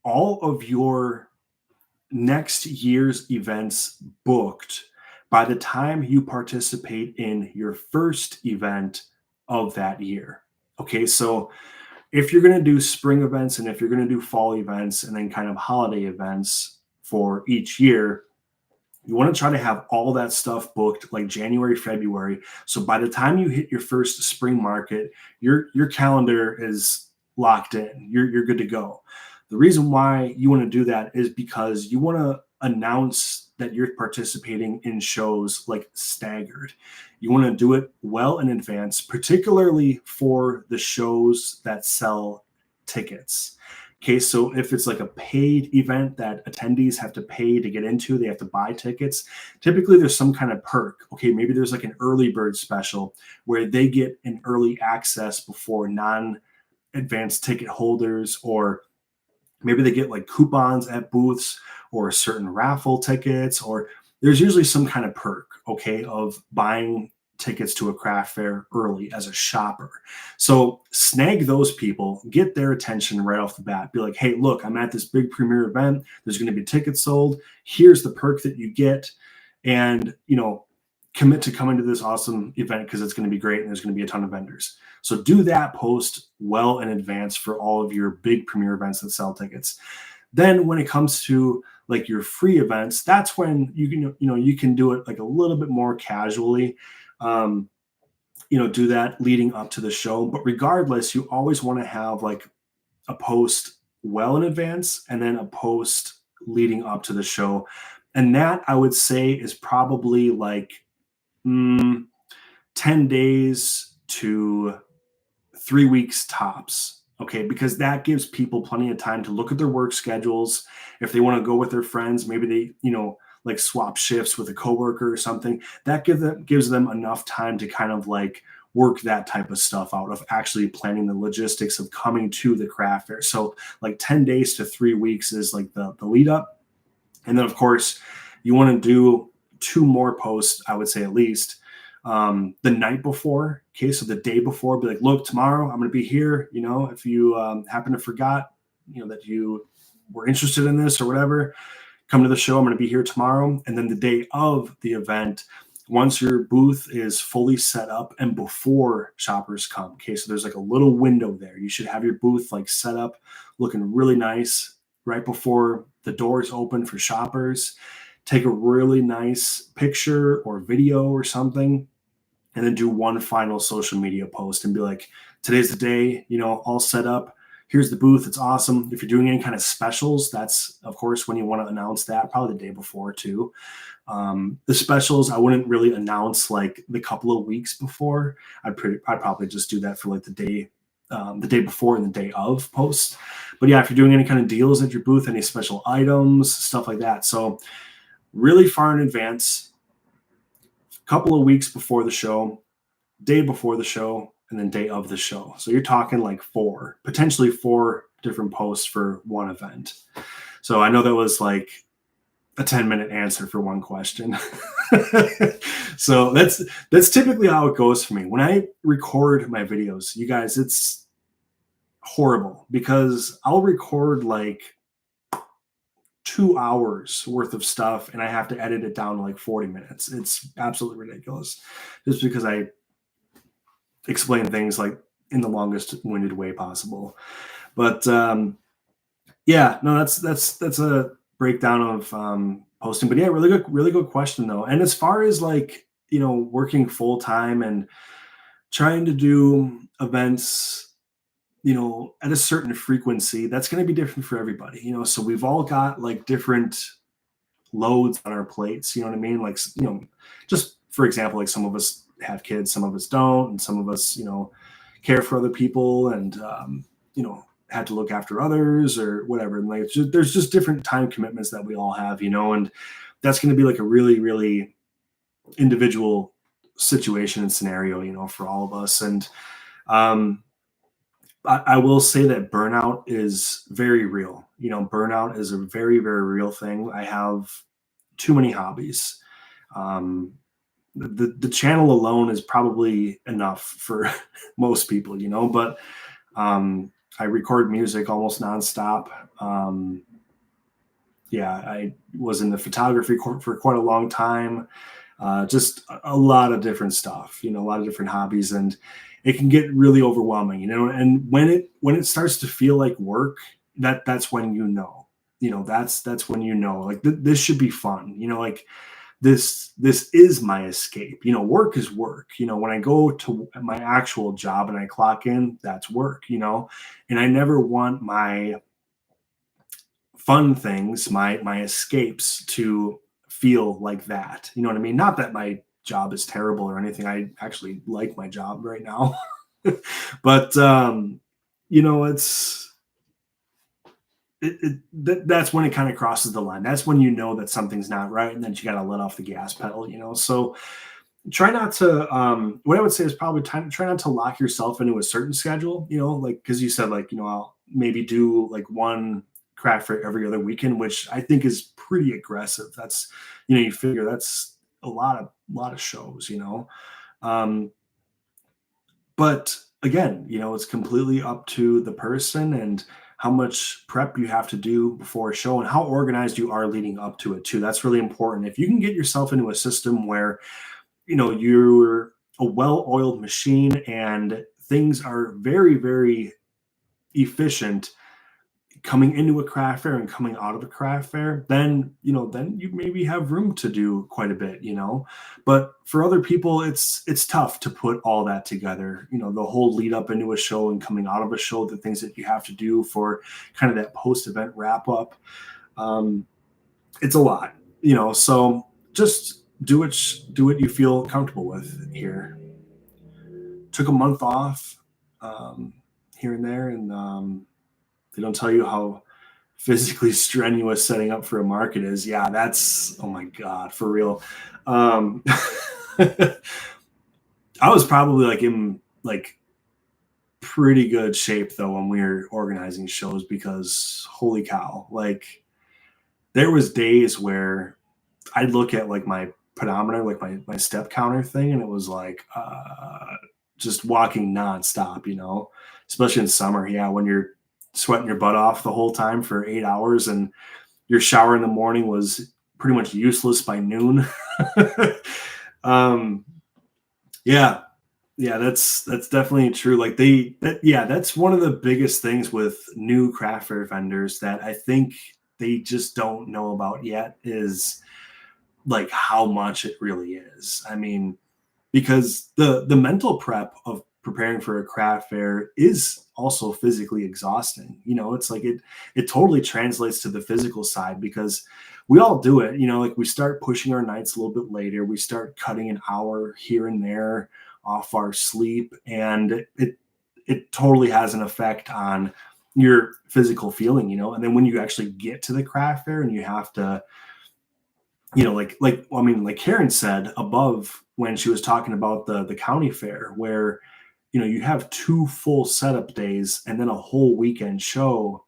all of your next year's events booked by the time you participate in your first event of that year. Okay, so if you're going to do spring events and if you're going to do fall events and then kind of holiday events for each year, you want to try to have all that stuff booked like January, February. So by the time you hit your first spring market, your calendar is locked in. You're good to go. The reason why you want to do that is because you want to announce that you're participating in shows like staggered. You want to do it well in advance, particularly for the shows that sell tickets. Okay, so if it's like a paid event that attendees have to pay to get into, they have to buy tickets. Typically, there's some kind of perk. Okay, maybe there's like an early bird special where they get an early access before non-advanced ticket holders, or maybe they get like coupons at booths or certain raffle tickets, or there's usually some kind of perk, okay, of buying tickets to a craft fair early as a shopper. So snag those people, get their attention right off the bat. Be like, hey, look, I'm at this big premiere event. There's going to be tickets sold. Here's the perk that you get. And, commit to coming to this awesome event because it's going to be great and there's going to be a ton of vendors. So do that post well in advance for all of your big premiere events that sell tickets. Then when it comes to like your free events, that's when you can do it like a little bit more casually. Do that leading up to the show. But regardless, you always want to have like a post well in advance and then a post leading up to the show. And that I would say is probably like 10 days to 3 weeks tops. Okay, because that gives people plenty of time to look at their work schedules. If they want to go with their friends, maybe they, like swap shifts with a coworker or something. That gives them enough time to kind of like work that type of stuff out of actually planning the logistics of coming to the craft fair. So like 10 days to 3 weeks is like the lead up. And then of course you want to do 2 more posts, I would say at least, the night before. Okay, so the day before, be like, look, tomorrow I'm going to be here. If you happen to forgot, that you were interested in this or whatever, come to the show. I'm going to be here tomorrow. And then the day of the event, once your booth is fully set up and before shoppers come. Okay, so there's like a little window there. You should have your booth like set up, looking really nice right before the doors open for shoppers. Take a really nice picture or video or something, and then do one final social media post and be like, today's the day, all set up. Here's the booth. It's awesome. If you're doing any kind of specials, that's, of course, when you want to announce that, probably the day before too. The specials, I wouldn't really announce like the couple of weeks before. I'd probably just do that for like the day before and the day of post. But yeah, if you're doing any kind of deals at your booth, any special items, stuff like that. So really far in advance, a couple of weeks before the show, day before the show, and then day of the show. So you're talking like potentially four different posts for one event. So I know that was like a 10-minute answer for one question. So that's typically how it goes for me. When I record my videos, you guys, it's horrible because I'll record like 2 hours worth of stuff and I have to edit it down to like 40 minutes. It's absolutely ridiculous just because I explain things like in the longest winded way possible. But yeah, no, that's a breakdown of posting. But yeah, really good question though. And as far as like, working full time and trying to do events, at a certain frequency, that's going to be different for everybody, so we've all got like different loads on our plates, you know what I mean? Like, just for example, like some of us have kids, some of us don't, and some of us, care for other people and, had to look after others or whatever. And like, there's just different time commitments that we all have, and that's going to be like a really, really individual situation and scenario, for all of us. And, I will say that burnout is very real. Burnout is a very, very real thing. I have too many hobbies. The channel alone is probably enough for most people, but I record music almost nonstop. Yeah, I was in the photography for quite a long time. Just a lot of different stuff, a lot of different hobbies, and it can get really overwhelming, and when it starts to feel like work, that's when that's when like this should be fun, like this is my escape. Work is work. When I go to my actual job and I clock in, that's work, and I never want my fun things, my escapes to feel like that. You know what I mean? Not that my job is terrible or anything. I actually like my job right now. But that's when it kind of crosses the line. That's when that something's not right, and then you got to let off the gas pedal. So try not to. What I would say is probably try not to lock yourself into a certain schedule. Like because you said like I'll maybe do like one craft fair every other weekend, which I think is pretty aggressive. That's you figure that's a lot of shows. But again, it's completely up to the person and how much prep you have to do before a show and how organized you are leading up to it too. That's really important. If you can get yourself into a system where, you're a well-oiled machine and things are very, very efficient coming into a craft fair and coming out of a craft fair, then you maybe have room to do quite a bit, but for other people it's tough to put all that together, the whole lead up into a show and coming out of a show, the things that you have to do for kind of that post-event wrap up. It's a lot, so just do what you feel comfortable with here. Took a month off here and there, and they don't tell you how physically strenuous setting up for a market is. Yeah, that's, oh my God, for real. I was probably like in like pretty good shape though when we were organizing shows, because holy cow, like there was days where I'd look at like my pedometer, like my step counter thing, and it was like just walking nonstop, especially in summer. Yeah, when you're sweating your butt off the whole time for 8 hours and your shower in the morning was pretty much useless by noon. Yeah, that's definitely true. Like that's one of the biggest things with new craft fair vendors that I think they just don't know about yet, is like how much it really is. I mean, because the mental prep of preparing for a craft fair is also physically exhausting. It's like it totally translates to the physical side, because we all do it. Like we start pushing our nights a little bit later, we start cutting an hour here and there off our sleep, and it totally has an effect on your physical feeling. And then when you actually get to the craft fair and you have to, like Karen said above when she was talking about the county fair, where you have 2 full setup days and then a whole weekend show.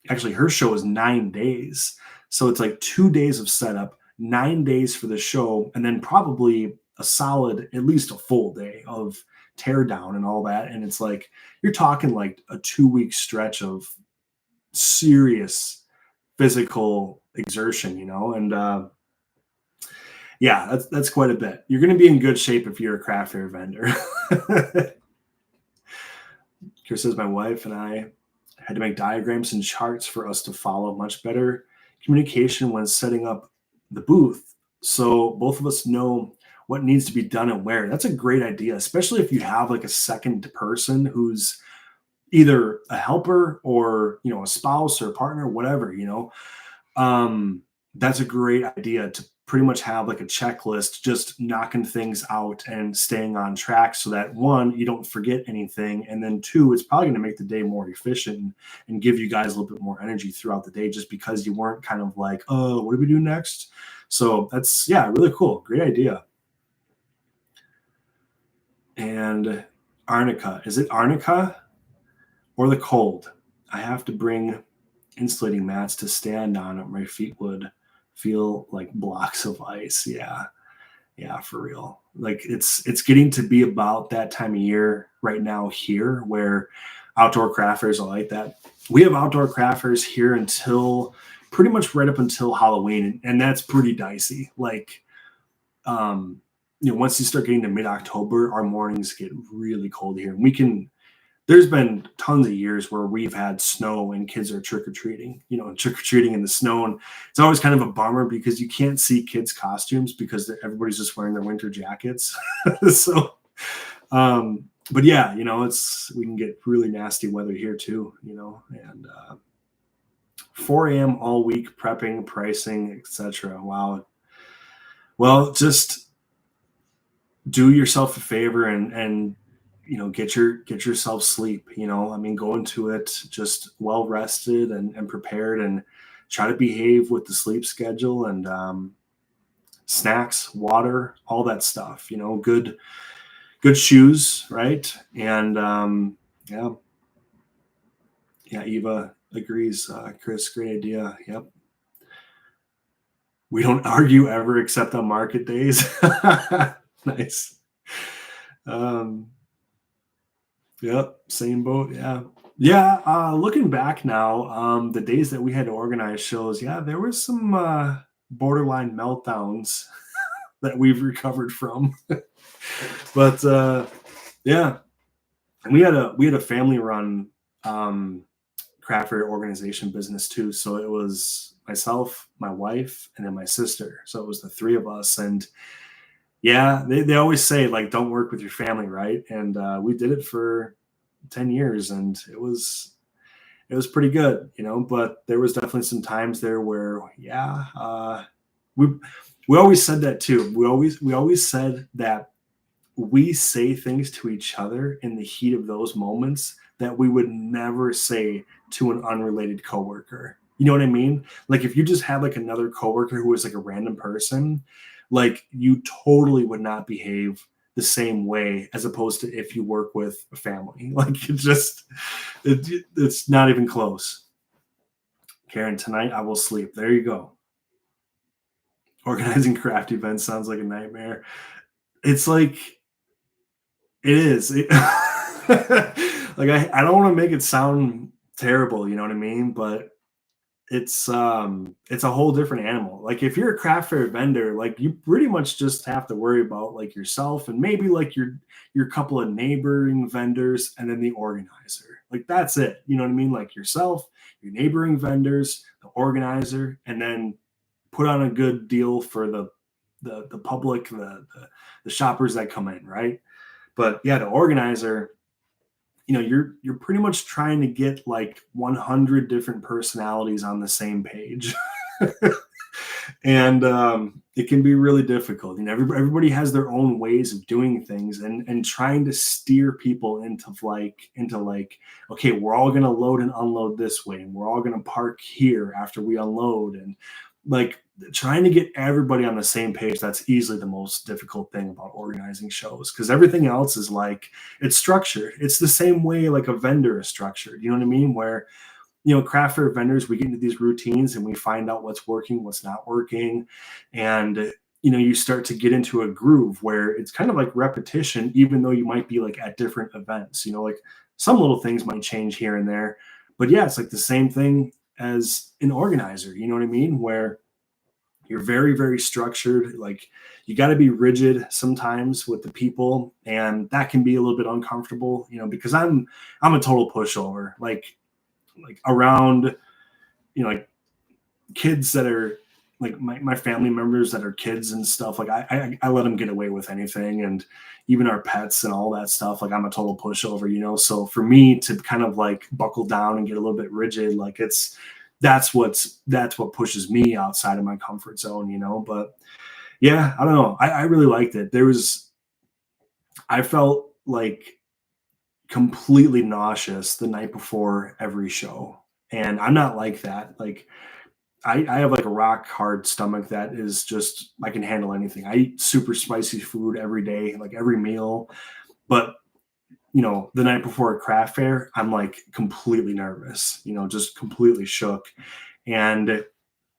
Actually, her show is 9 days. So it's like 2 days of setup, 9 days for the show, and then probably a solid, at least a full day of tear down and all that. And it's like, you're talking like a 2-week stretch of serious physical exertion, and yeah, that's quite a bit. You're going to be in good shape if you're a craft fair vendor. Chris says, my wife and I had to make diagrams and charts for us to follow much better communication when setting up the booth. So both of us know what needs to be done and where. That's a great idea, especially if you have like a second person who's either a helper or, a spouse or a partner, whatever, that's a great idea to pretty much have like a checklist, just knocking things out and staying on track so that one, you don't forget anything. And then two, it's probably going to make the day more efficient and give you guys a little bit more energy throughout the day, just because you weren't kind of like, oh, what do we do next? So that's, yeah, really cool. Great idea. And arnica, is it arnica or the cold? I have to bring insulating mats to stand on, or my feet would feel like blocks of ice. Yeah, for real. Like it's getting to be about that time of year right now here where outdoor craft fairs are like that. We have outdoor craft fairs here until pretty much right up until Halloween, and that's pretty dicey. Like once you start getting to mid-October, our mornings get really cold here. There's been tons of years where we've had snow and kids are trick-or-treating, trick-or-treating in the snow. And it's always kind of a bummer because you can't see kids' costumes because everybody's just wearing their winter jackets. So, but yeah, we can get really nasty weather here too, and 4 a.m. all week, prepping, pricing, etc. Wow. Well, just do yourself a favor and get yourself sleep. Go into it just well rested and prepared, and try to behave with the sleep schedule and snacks, water, all that stuff. Good shoes, right? And yeah, Eva agrees. Chris, great idea. Yep. We don't argue ever except on market days. Nice. Yep, same boat. Yeah. Looking back now, the days that we had to organize shows, there was some borderline meltdowns that we've recovered from. But yeah, and we had a family run craft fair organization business too. So it was myself, my wife, and then my sister. So it was the three of us. And yeah, they always say, like, don't work with your family, right? And we did it for 10 years, and it was pretty good, but there was definitely some times there where, we always said that too. We always said that we say things to each other in the heat of those moments that we would never say to an unrelated coworker. You know what I mean? Like if you just had like another coworker who was like a random person, like you totally would not behave the same way as opposed to if you work with a family. Like it's not even close. Karen, tonight I will sleep. There you go. Organizing craft events sounds like a nightmare. It's like, it is. Like I don't want to make it sound terrible, you know what I mean? But it's a whole different animal. Like if you're a craft fair vendor, like you pretty much just have to worry about like yourself and maybe like your couple of neighboring vendors and then the organizer. Like that's it. You know what I mean? Like yourself, your neighboring vendors, the organizer, and then put on a good deal for the public, the shoppers that come in, right? But yeah, the organizer, you're pretty much trying to get like 100 different personalities on the same page. And it can be really difficult. Everybody has their own ways of doing things, and trying to steer people into like, okay, we're all going to load and unload this way, and we're all going to park here after we unload. And like trying to get everybody on the same page, that's easily the most difficult thing about organizing shows, because everything else is like, it's structured. It's the same way like a vendor is structured. You know what I mean? Where, craft fair vendors, we get into these routines and we find out what's working, what's not working. And, you start to get into a groove where it's kind of like repetition, even though you might be like at different events, like some little things might change here and there. But yeah, it's like the same thing as an organizer, you know what I mean? Where you're very, very structured. Like you got to be rigid sometimes with the people, and that can be a little bit uncomfortable, because I'm a total pushover. Like around, like kids that are like my family members that are kids and stuff. Like I let them get away with anything, and even our pets and all that stuff. Like I'm a total pushover, So for me to kind of like buckle down and get a little bit rigid, like that's what pushes me outside of my comfort zone, But yeah, I don't know. I really liked it. I felt like completely nauseous the night before every show. And I'm not like that. Like I have like a rock hard stomach that is just, I can handle anything. I eat super spicy food every day, like every meal. But the night before a craft fair, I'm like completely nervous, just completely shook. And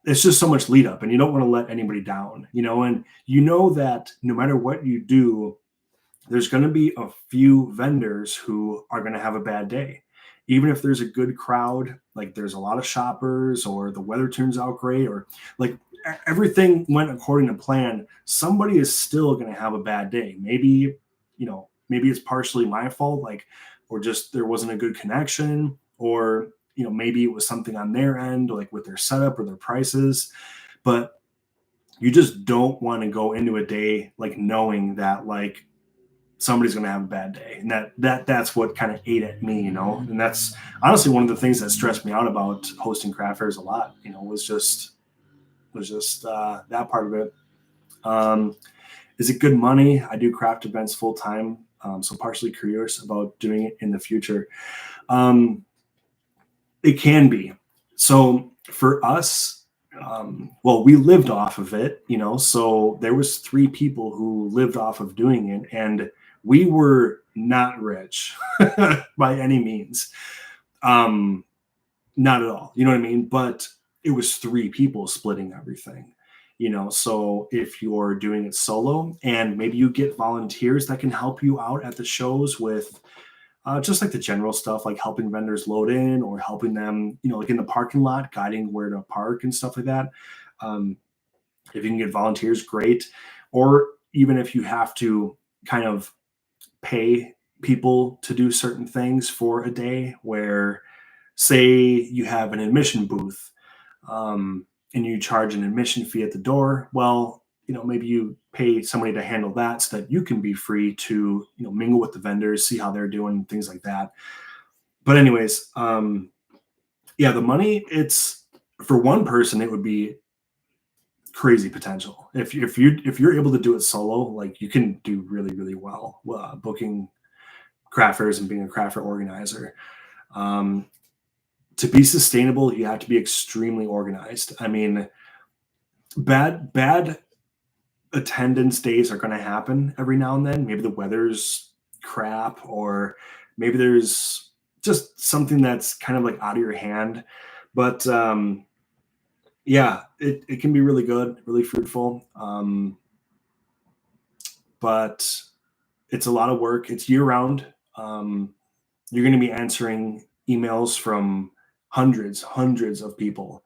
it's just so much lead up, and you don't want to let anybody down, and that no matter what you do, there's going to be a few vendors who are going to have a bad day. Even if there's a good crowd, like there's a lot of shoppers or the weather turns out great, or like everything went according to plan, somebody is still going to have a bad day. Maybe, maybe it's partially my fault, like, or just there wasn't a good connection, or, maybe it was something on their end, like with their setup or their prices. But you just don't want to go into a day like knowing that like somebody's going to have a bad day, and that's what kind of ate at me, and that's honestly one of the things that stressed me out about hosting craft fairs a lot, was just that part of it. Is it good money? I do craft events full time, so partially curious about doing it in the future. It can be. So for us, well, we lived off of it, so there was 3 people who lived off of doing it, and we were not rich by any means. Not at all. You know what I mean? But it was 3 people splitting everything, so if you're doing it solo and maybe you get volunteers that can help you out at the shows with just like the general stuff, like helping vendors load in or helping them, like in the parking lot, guiding where to park and stuff like that. If you can get volunteers, great. Or even if you have to kind of pay people to do certain things for a day, where say you have an admission booth, and you charge an admission fee at the door. Well, maybe you pay somebody to handle that so that you can be free to, mingle with the vendors, see how they're doing, things like that. But anyways, yeah, the money, it's for one person, it would be crazy potential. If you're able to do it solo, like you can do really, really well, booking craft fairs and being a craft fair organizer. To be sustainable, you have to be extremely organized. I mean, bad attendance days are going to happen every now and then. Maybe the weather's crap, or maybe there's just something that's kind of like out of your hand. But yeah, it can be really good, really fruitful. But it's a lot of work. It's year round. You're going to be answering emails from hundreds of people,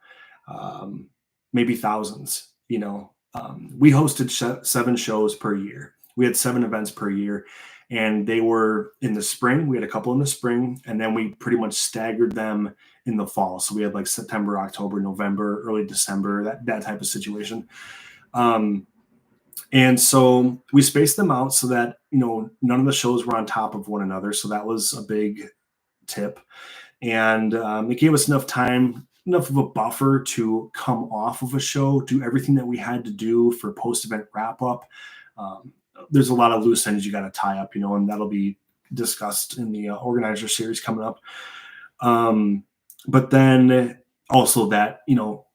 maybe thousands. We hosted 7 shows per year. We had 7 events per year, and they were in the spring. We had a couple in the spring, and then we pretty much staggered them in the fall. So we had like September, October, November, early December, that type of situation. And so we spaced them out so that, none of the shows were on top of one another. So that was a big tip. And it gave us enough time, enough of a buffer to come off of a show, do everything that we had to do for post-event wrap-up. There's a lot of loose ends you got to tie up, and that'll be discussed in the organizer series coming up. But then also that,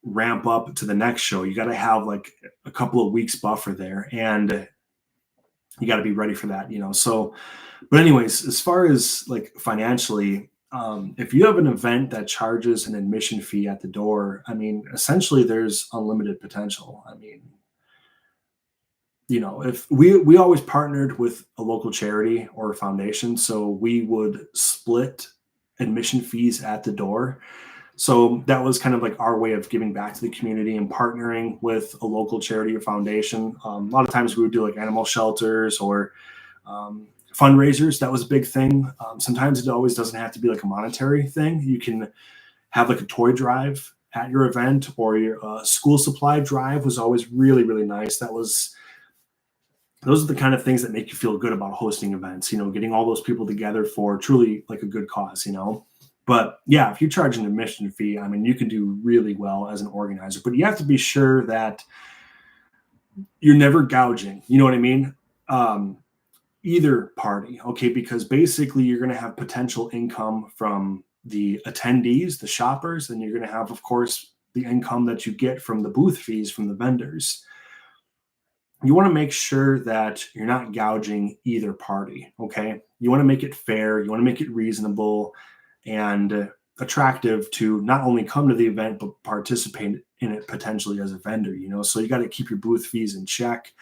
ramp up to the next show. You got to have like a couple of weeks buffer there, and you got to be ready for that. So, but anyways, as far as like financially, if you have an event that charges an admission fee at the door, I mean, essentially there's unlimited potential. I mean, if we always partnered with a local charity or a foundation, so we would split admission fees at the door. So that was kind of like our way of giving back to the community and partnering with a local charity or foundation. A lot of times we would do like animal shelters or fundraisers. That was a big thing. Sometimes it always doesn't have to be like a monetary thing. You can have like a toy drive at your event, or your school supply drive was always really, really nice. Those are the kind of things that make you feel good about hosting events, getting all those people together for truly like a good cause. But yeah, if you charge an admission fee, I mean, you can do really well as an organizer, but you have to be sure that you're never gouging. You know what I mean? Either party, okay? Because basically you're going to have potential income from the attendees, the shoppers, and you're going to have, of course, the income that you get from the booth fees from the vendors. You want to make sure that you're not gouging either party, okay? You want to make it fair, you want to make it reasonable and attractive to not only come to the event, but participate in it potentially as a vendor. So you got to keep your booth fees in check.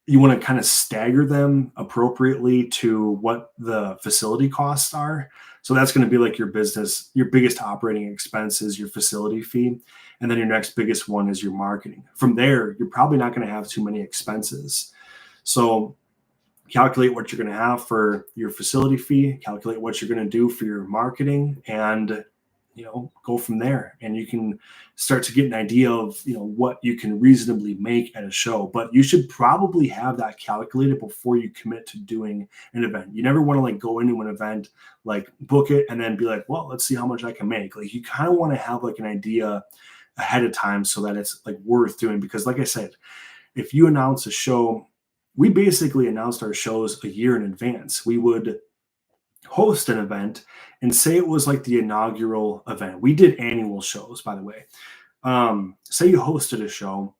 You want to kind of stagger them appropriately to what the facility costs are. So that's going to be like your biggest operating expense is your facility fee. And then your next biggest one is your marketing. From there, you're probably not going to have too many expenses. So calculate what you're going to have for your facility fee, calculate what you're going to do for your marketing, and go from there. And you can start to get an idea of what you can reasonably make at a show. But you should probably have that calculated before you commit to doing an event. You never want to like go into an event, like book it and then be like, well, let's see how much I can make. Like you kind of want to have like an idea ahead of time so that it's like worth doing. Because like I said, if you announce a show, we basically announced our shows a year in advance. We would host an event and say it was like the inaugural event. We did annual shows, by the way. Say you hosted a show,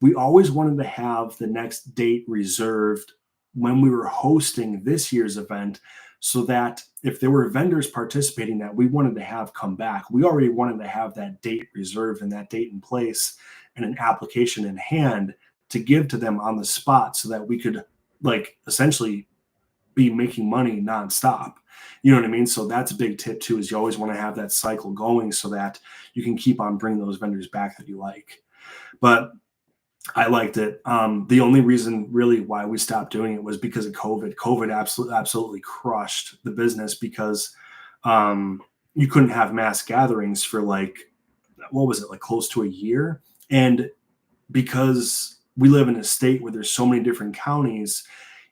we always wanted to have the next date reserved when we were hosting this year's event, so that if there were vendors participating that we wanted to have come back, we already wanted to have that date reserved and that date in place and an application in hand to give to them on the spot so that we could like essentially be making money nonstop. You know what I mean? So that's a big tip too, is you always want to have that cycle going so that you can keep on bringing those vendors back that you like. But I liked it. The only reason really why we stopped doing it was because of COVID. COVID absolutely crushed the business because you couldn't have mass gatherings for like, what was it, like close to a year? And because we live in a state where there's so many different counties,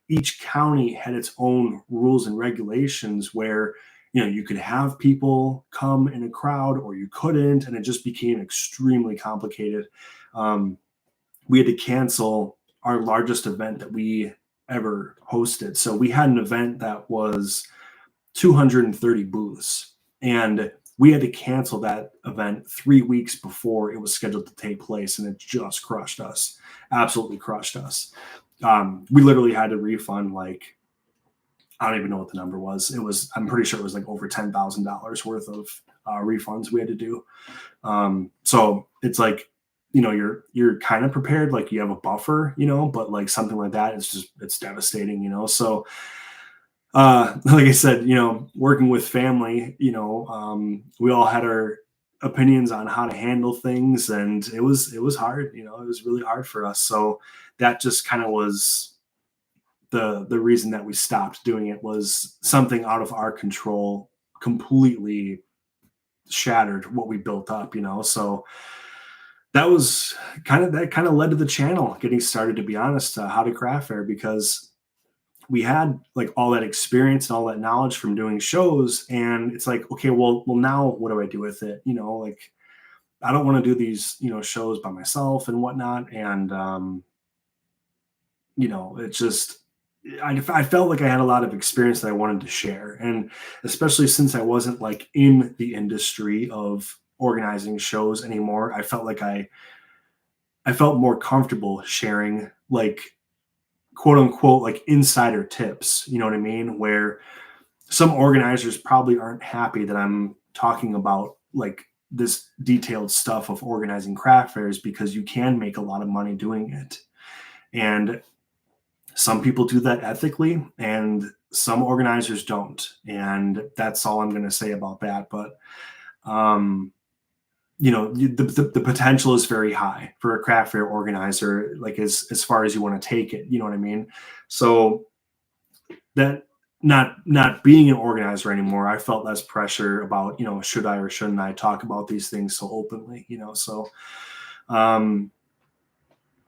each county had its own rules and regulations where you could have people come in a crowd or you couldn't, and it just became extremely complicated. We had to cancel our largest event that we ever hosted. So we had an event that was 230 booths, and we had to cancel that event 3 weeks before it was scheduled to take place, and it just crushed us, absolutely crushed us. We literally had to refund like, I don't even know what the number was. I'm pretty sure it was like over $10,000 worth of refunds we had to do. So it's like, you're kind of prepared, like you have a buffer, but like something like that, it's devastating, So, like I said, working with family, we all had our opinions on how to handle things, and it was hard, it was really hard for us. So that just kind of was the reason that we stopped doing it. Was something out of our control completely shattered what we built up, So that kind of led to the channel getting started, to be honest, How to Craft Fair, because we had like all that experience and all that knowledge from doing shows, and it's like, okay, well now what do I do with it? Like I don't want to do these, shows by myself and whatnot. And it just, I felt like I had a lot of experience that I wanted to share. And especially since I wasn't like in the industry of organizing shows anymore. I felt like I felt more comfortable sharing like quote unquote like insider tips, you know what I mean? Where some organizers probably aren't happy that I'm talking about like this detailed stuff of organizing craft fairs because you can make a lot of money doing it. And some people do that ethically and some organizers don't. And that's all I'm going to say about that. But, the potential is very high for a craft fair organizer, like as far as you want to take it, you know what I mean? So that not being an organizer anymore, I felt less pressure about, should I or shouldn't I talk about these things so openly, so um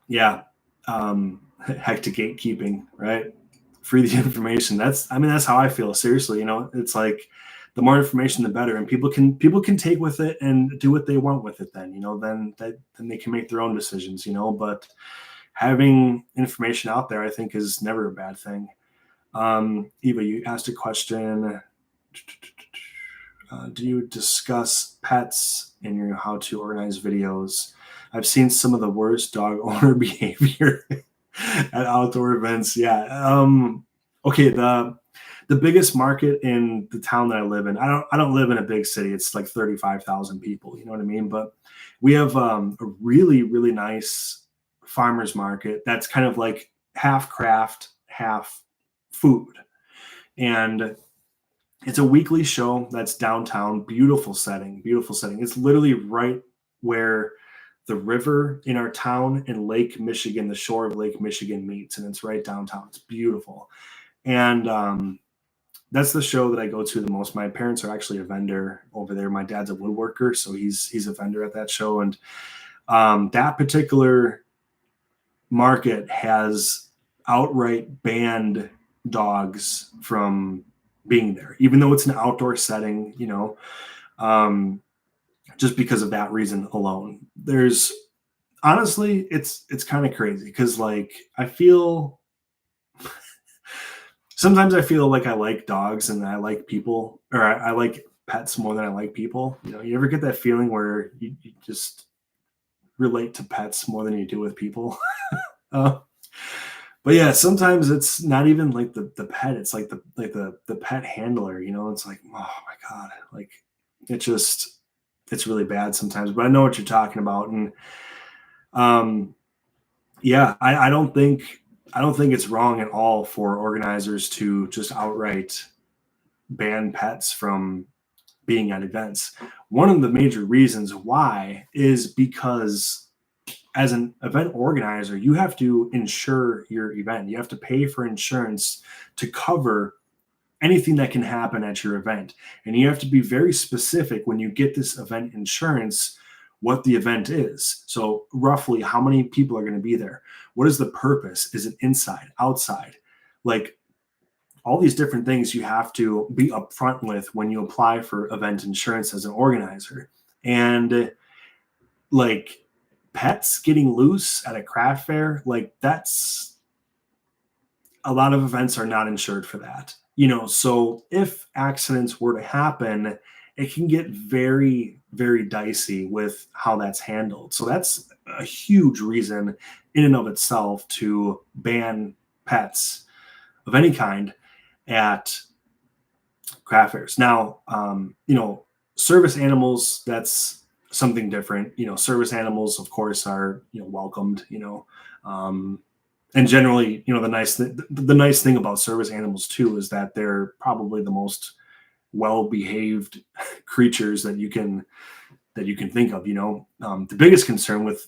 yeah, heck to gatekeeping, right? Free the information. That's how I feel. Seriously, it's like the more information, the better, and people can take with it and do what they want with it. Then they can make their own decisions. But having information out there, I think, is never a bad thing. Eva, you asked a question. Do you discuss pets in your how to organize videos? I've seen some of the worst dog owner behavior at outdoor events. Yeah. Okay. The biggest market in the town that I live in. I don't live in a big city. It's like 35,000 people. You know what I mean? But we have a really really nice farmers market that's kind of like half craft, half food, and it's a weekly show that's downtown. Beautiful setting. Beautiful setting. It's literally right where the river in our town and Lake Michigan, the shore of Lake Michigan meets, and it's right downtown. It's beautiful. And that's the show that I go to the most. My parents are actually a vendor over there. My dad's a woodworker, so he's a vendor at that show. And that particular market has outright banned dogs from being there, even though it's an outdoor setting, just because of that reason alone. There's honestly, it's kind of crazy because like sometimes I feel like I like dogs and I like people, or I like pets more than I like people. You ever get that feeling where you just relate to pets more than you do with people? uh, but yeah, sometimes it's not even like the pet. It's like the pet handler. It's like, oh my god, like it's really bad sometimes. But I know what you're talking about, and yeah, I don't think it's wrong at all for organizers to just outright ban pets from being at events. One of the major reasons why is because as an event organizer, you have to insure your event. You have to pay for insurance to cover anything that can happen at your event. And you have to be very specific when you get this event insurance what the event is. So, roughly, how many people are going to be there? What is the purpose? Is it inside, outside? Like all these different things you have to be upfront with when you apply for event insurance as an organizer. And like pets getting loose at a craft fair, like that's a lot of events are not insured for that. So if accidents were to happen, it can get very, very dicey with how that's handled. So that's a huge reason in and of itself to ban pets of any kind at craft fairs. Now, service animals, that's something different. Service animals, of course, are, welcomed, and generally, the nice thing about service animals too is that they're probably the most well-behaved creatures that you can think of. The biggest concern with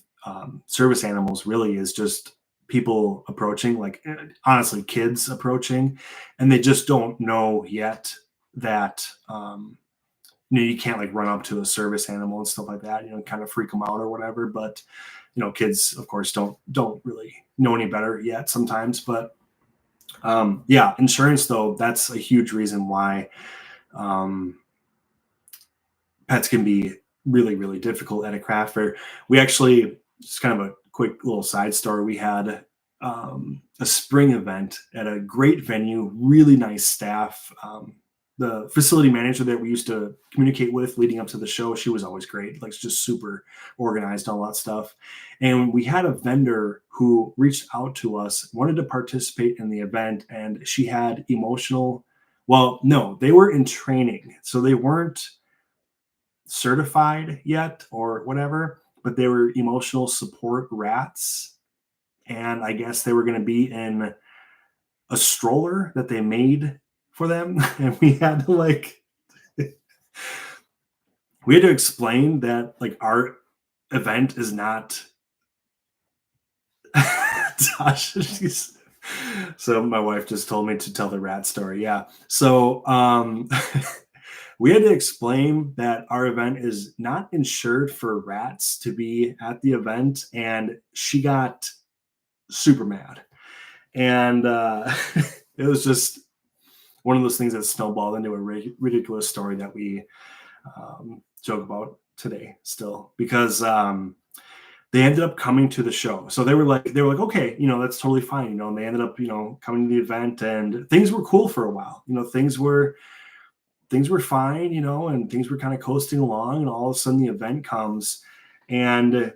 service animals really is just people approaching, like honestly, kids approaching, and they just don't know yet that you can't like run up to a service animal and stuff like that. Kind of freak them out or whatever. But kids, of course, don't really know any better yet sometimes. But yeah, insurance though, that's a huge reason why pets can be really, really difficult at a craft fair. We actually, just kind of a quick little side story, we had a spring event at a great venue, really nice staff. the facility manager that we used to communicate with leading up to the show, she was always great, like just super organized, all that stuff. And we had a vendor who reached out to us, wanted to participate in the event, and she had emotional, well, no, they were in training. So they weren't certified yet or whatever, but they were emotional support rats. And I guess they were going to be in a stroller that they made for them. And we had to explain that like our event is not so my wife just told me to tell the rat story. Yeah. So we had to explain that our event is not insured for rats to be at the event, and she got super mad. And it was just one of those things that snowballed into a ridiculous story that we joke about today still, because they ended up coming to the show. So they were like, okay, that's totally fine. And they ended up, coming to the event, and things were cool for a while. Things were fine, and things were kind of coasting along, and all of a sudden the event comes, and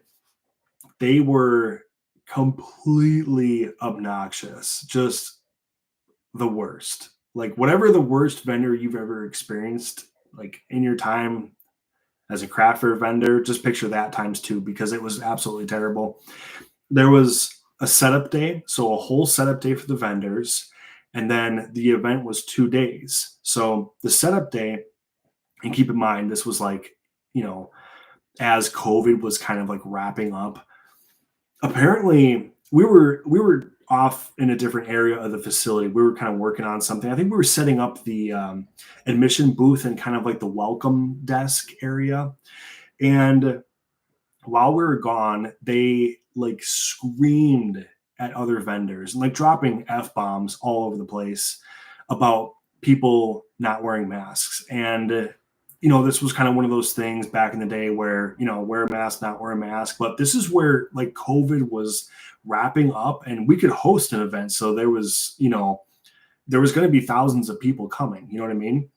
they were completely obnoxious, just the worst. Like whatever the worst vendor you've ever experienced, like in your time as a craft fair vendor, just picture that times two, because it was absolutely terrible. There was a setup day, so a whole setup day for the vendors, and then the event was 2 days. So the setup day, and keep in mind, this was like, as COVID was kind of like wrapping up. Apparently, we were off in a different area of the facility. We were kind of working on something. I think we were setting up the admission booth and kind of like the welcome desk area. And while we were gone, they like screamed at other vendors and like dropping F-bombs all over the place about people not wearing masks. And this was kind of one of those things back in the day where, wear a mask, not wear a mask. But this is where like COVID was wrapping up and we could host an event. So there was going to be thousands of people coming, you know what I mean?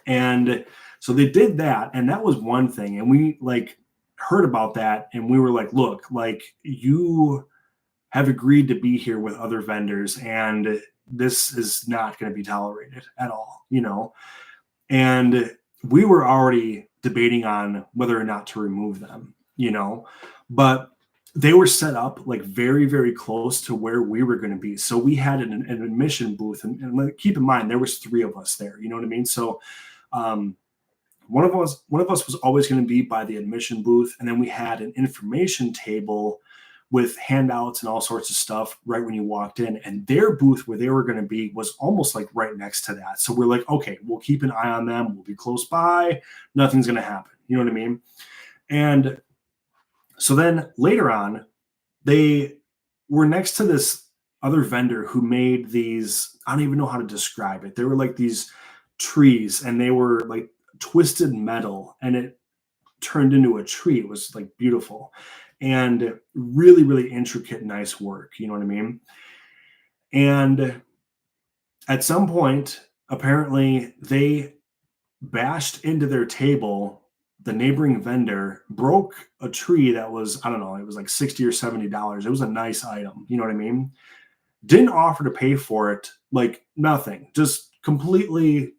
And so they did that. And that was one thing. And we like heard about that. And we were like, look, like you have agreed to be here with other vendors, and this is not going to be tolerated at all, And we were already debating on whether or not to remove them, but they were set up like very, very close to where we were going to be. So we had an admission booth, and keep in mind, there was 3 of us there, you know what I mean? So one of us was always going to be by the admission booth. And then we had an information table with handouts and all sorts of stuff right when you walked in, and their booth where they were going to be was almost like right next to that. So we're like, okay, we'll keep an eye on them. We'll be close by. Nothing's going to happen. You know what I mean? And so then later on, they were next to this other vendor who made these, I don't even know how to describe it. They were like these trees, and they were like twisted metal, and it turned into a tree. It was like beautiful and really, really intricate, nice work. You know what I mean? And at some point, apparently they bashed into their table. The neighboring vendor broke a tree that was, I don't know, it was like $60 or $70. It was a nice item. You know what I mean? Didn't offer to pay for it, like nothing, just completely,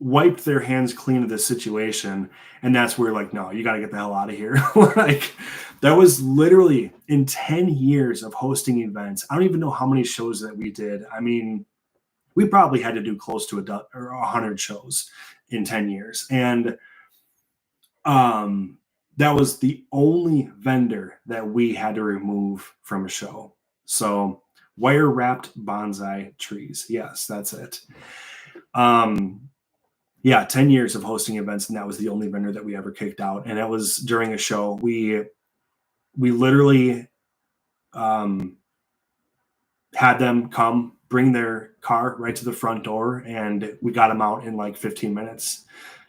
wiped their hands clean of this situation. And that's where like, no, you got to get the hell out of here. Like that was literally in 10 years of hosting events. I don't even know how many shows that we did. I mean, we probably had to do close to 100 shows in 10 years. And that was the only vendor that we had to remove from a show. So wire wrapped bonsai trees. Yes, that's it. 10 years of hosting events, and that was the only vendor that we ever kicked out. And it was during a show. We literally had them come bring their car right to the front door, and we got them out in like 15 minutes,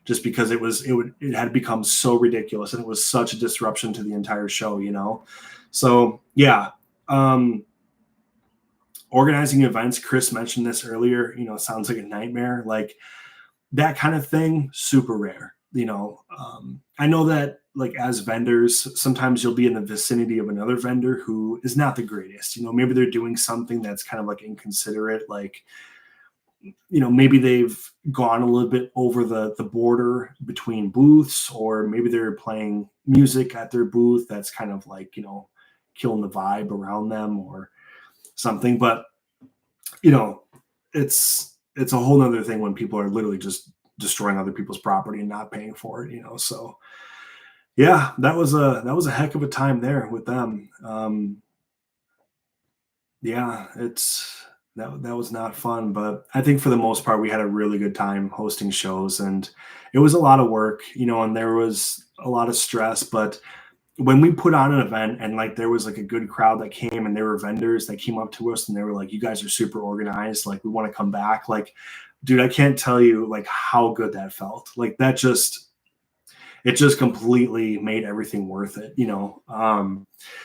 just because it had become so ridiculous, and it was such a disruption to the entire show, So yeah. organizing events, Chris mentioned this earlier, sounds like a nightmare. Like that kind of thing, super rare. I know that like as vendors, sometimes you'll be in the vicinity of another vendor who is not the greatest. Maybe they're doing something that's kind of like inconsiderate, like maybe they've gone a little bit over the border between booths, or maybe they're playing music at their booth that's kind of like killing the vibe around them or something. But it's a whole nother thing when people are literally just destroying other people's property and not paying for it. So yeah, that was a heck of a time there with them. Yeah, that was not fun, but I think for the most part we had a really good time hosting shows, and it was a lot of work, and there was a lot of stress. But when we put on an event and like there was like a good crowd that came, and there were vendors that came up to us and they were like, "You guys are super organized. Like we want to come back." Like, dude, I can't tell you like how good that felt. Like it just completely made everything worth it.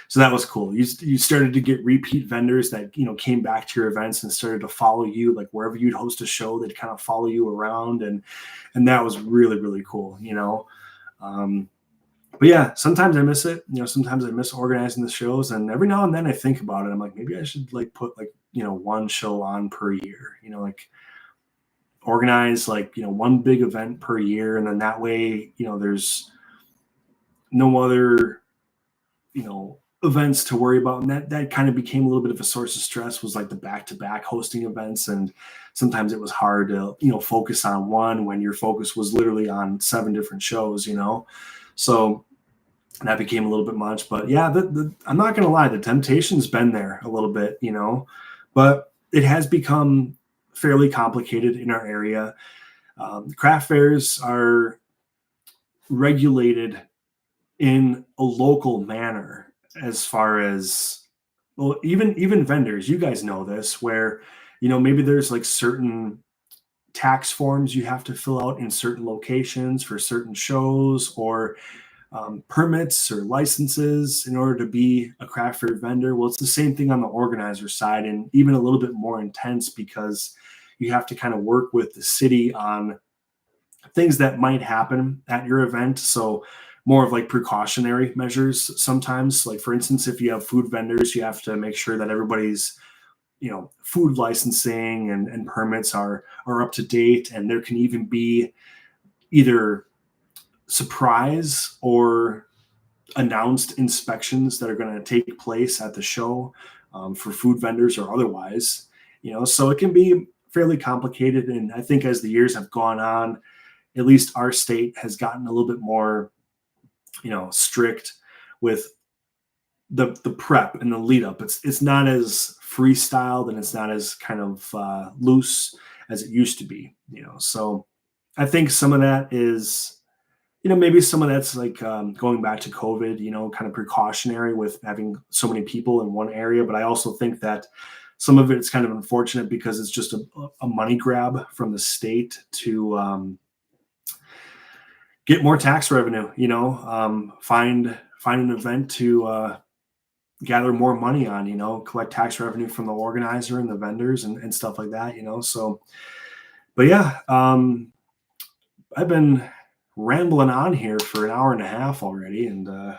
So that was cool. You started to get repeat vendors that came back to your events and started to follow you, like wherever you'd host a show, they'd kind of follow you around, and that was really, really cool. But yeah, sometimes I miss it. Sometimes I miss organizing the shows, and every now and then I think about it. I'm like, maybe I should like put like one show on per year. Like organize like one big event per year, and then that way there's no other events to worry about. And that kind of became a little bit of a source of stress, was like the back-to-back hosting events, and sometimes it was hard to focus on one when your focus was literally on 7 different shows. So that became a little bit much. But yeah, I'm not gonna lie, the temptation's been there a little bit, but it has become fairly complicated in our area. Craft fairs are regulated in a local manner, as far as, well, even vendors, you guys know this, where maybe there's like certain tax forms you have to fill out in certain locations for certain shows, or permits or licenses in order to be a craft fair vendor. Well, it's the same thing on the organizer side, and even a little bit more intense, because you have to kind of work with the city on things that might happen at your event. So more of like precautionary measures sometimes. Like for instance, if you have food vendors, you have to make sure that everybody's food licensing and permits are up to date. And there can even be either surprise or announced inspections that are going to take place at the show, for food vendors or otherwise. So it can be fairly complicated. And I think as the years have gone on, at least our state has gotten a little bit more strict with the prep and the lead up. It's not as freestyled, and it's not as kind of loose as it used to be. So I think some of that is, maybe some of that's like going back to COVID, kind of precautionary with having so many people in one area. But I also think that some of it's kind of unfortunate, because it's just a money grab from the state to get more tax revenue, find an event to gather more money on, collect tax revenue from the organizer and the vendors and stuff like that, So, but yeah, I've been rambling on here for an hour and a half already, and I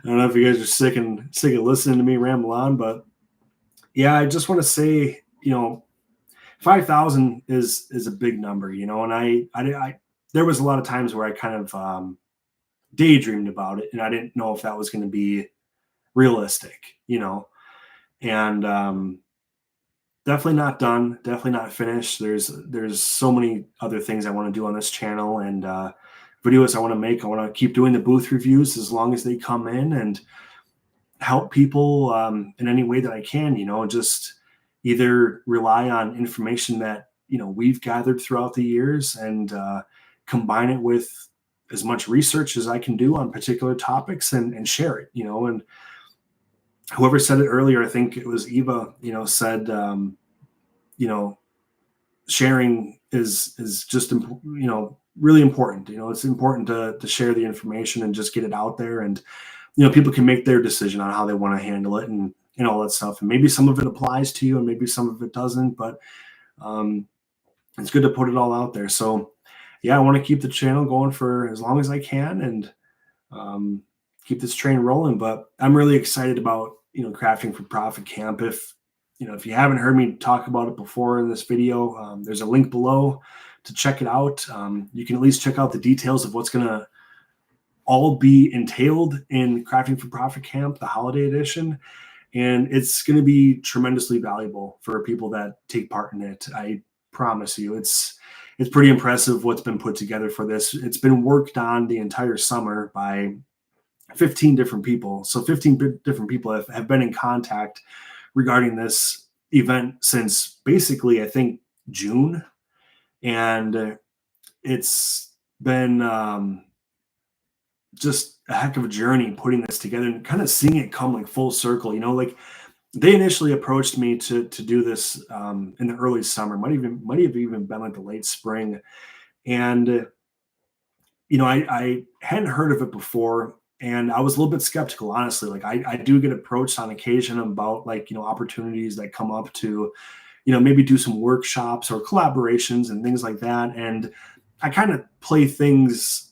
don't know if you guys are sick of listening to me ramble on, but yeah, I just want to say, 5,000 is a big number, and I there was a lot of times where I kind of daydreamed about it, and I didn't know if that was going to be realistic, and definitely not done, definitely not finished. There's so many other things I want to do on this channel, and videos I want to make. I want to keep doing the booth reviews as long as they come in, and help people in any way that I can, just either rely on information that, we've gathered throughout the years, and combine it with as much research as I can do on particular topics, and share it, and whoever said it earlier, I think it was Eva, said, sharing is just, really important. It's important to share the information and just get it out there, and people can make their decision on how they want to handle it. And and all that stuff. And maybe some of it applies to you and maybe some of it doesn't, but it's good to put it all out there. So yeah, I want to keep the channel going for as long as I can and keep this train rolling. But I'm really excited about, Crafting for Profit Camp. If you haven't heard me talk about it before in this video, there's a link below to check it out. You can at least check out the details of what's going to all be entailed in Crafting for Profit Camp, the holiday edition. And it's going to be tremendously valuable for people that take part in it. I promise you, it's pretty impressive what's been put together for this. It's been worked on the entire summer by 15 different people. So 15 different people have been in contact regarding this event since basically, I think, June. And it's been just a heck of a journey putting this together and kind of seeing it come like full circle. Like they initially approached me to do this in the early summer, might have even been like the late spring. And I hadn't heard of it before, and I was a little bit skeptical, honestly. Like I do get approached on occasion about opportunities that come up to maybe do some workshops or collaborations and things like that. And I kind of play things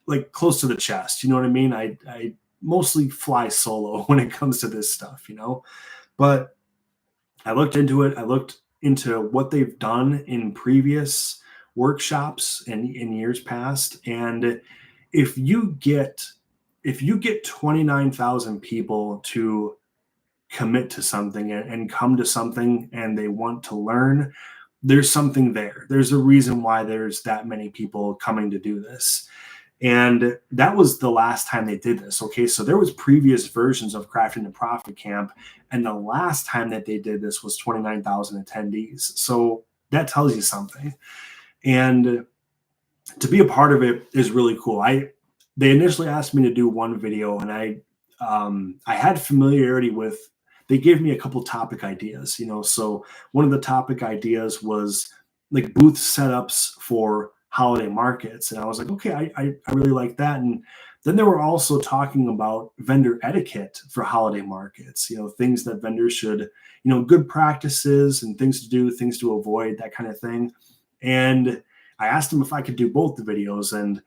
like close to the chest. You know what I mean? I mostly fly solo when it comes to this stuff, but I looked into it. I looked into what they've done in previous workshops and in years past. And if you get 29,000 people to commit to something and come to something and they want to learn, there's something there. There's a reason why there's that many people coming to do this. And that was the last time they did this. Okay, so there was previous versions of Crafting the Profit Camp, and the last time that they did this was 29,000 attendees. So that tells you something. And to be a part of it is really cool. They initially asked me to do one video, and I had familiarity with. They gave me a couple topic ideas, So one of the topic ideas was like booth setups for holiday markets. And I was like, okay, I really like that. And then they were also talking about vendor etiquette for holiday markets, things that vendors should, good practices and things to do, things to avoid, that kind of thing. And I asked them if I could do both the videos, and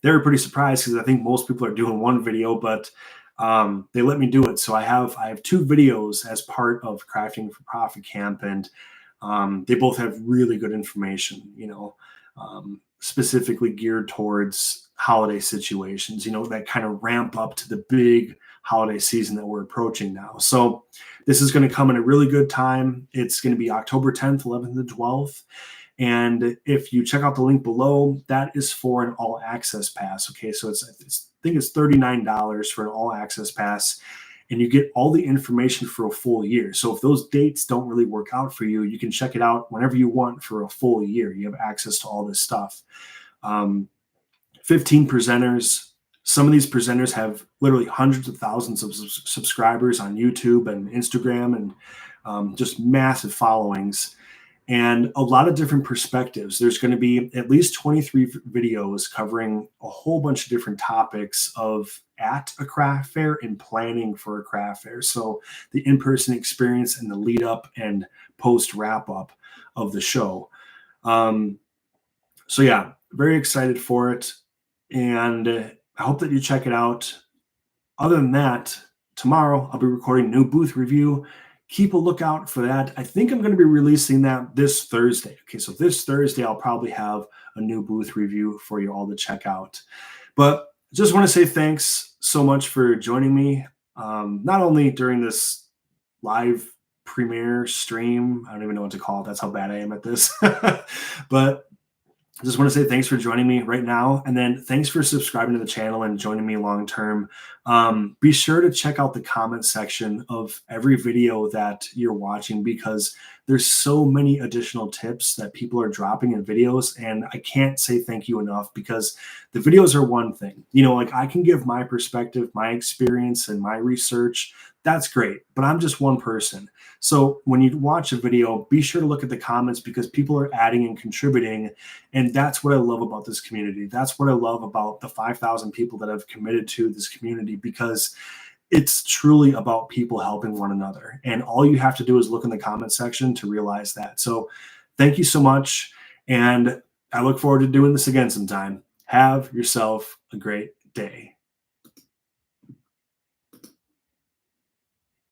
they were pretty surprised because I think most people are doing one video, but they let me do it. So I have two videos as part of Crafting for Profit Camp, and they both have really good information, specifically geared towards holiday situations, that kind of ramp up to the big holiday season that we're approaching now. So this is going to come in a really good time. It's going to be October 10th, 11th, and 12th. And if you check out the link below, that is for an all access pass. Okay, so I think it's $39 for an all access pass, and you get all the information for a full year. So if those dates don't really work out for you, you can check it out whenever you want for a full year. You have access to all this stuff. 15 presenters. Some of these presenters have literally hundreds of thousands of subscribers on YouTube and Instagram, and just massive followings. And a lot of different perspectives. There's going to be at least 23 videos covering a whole bunch of different topics of at a craft fair and planning for a craft fair. So the in-person experience and the lead up and post wrap up of the show. So yeah, very excited for it. And I hope that you check it out. Other than that, tomorrow I'll be recording a new booth review. Keep a lookout for that. I think I'm going to be releasing that this Thursday. Okay, so this Thursday, I'll probably have a new booth review for you all to check out. But just want to say thanks so much for joining me, not only during this live premiere stream. I don't even know what to call it. That's how bad I am at this. But I just want to say thanks for joining me right now. And then thanks for subscribing to the channel and joining me long term. Be sure to check out the comment section of every video that you're watching, because there's so many additional tips that people are dropping in videos. And I can't say thank you enough, because the videos are one thing. Like I can give my perspective, my experience, and my research. That's great, but I'm just one person. So when you watch a video, be sure to look at the comments, because people are adding and contributing. And that's what I love about this community. That's what I love about the 5,000 people that have committed to this community, because it's truly about people helping one another. And all you have to do is look in the comment section to realize that. So thank you so much. And I look forward to doing this again sometime. Have yourself a great day.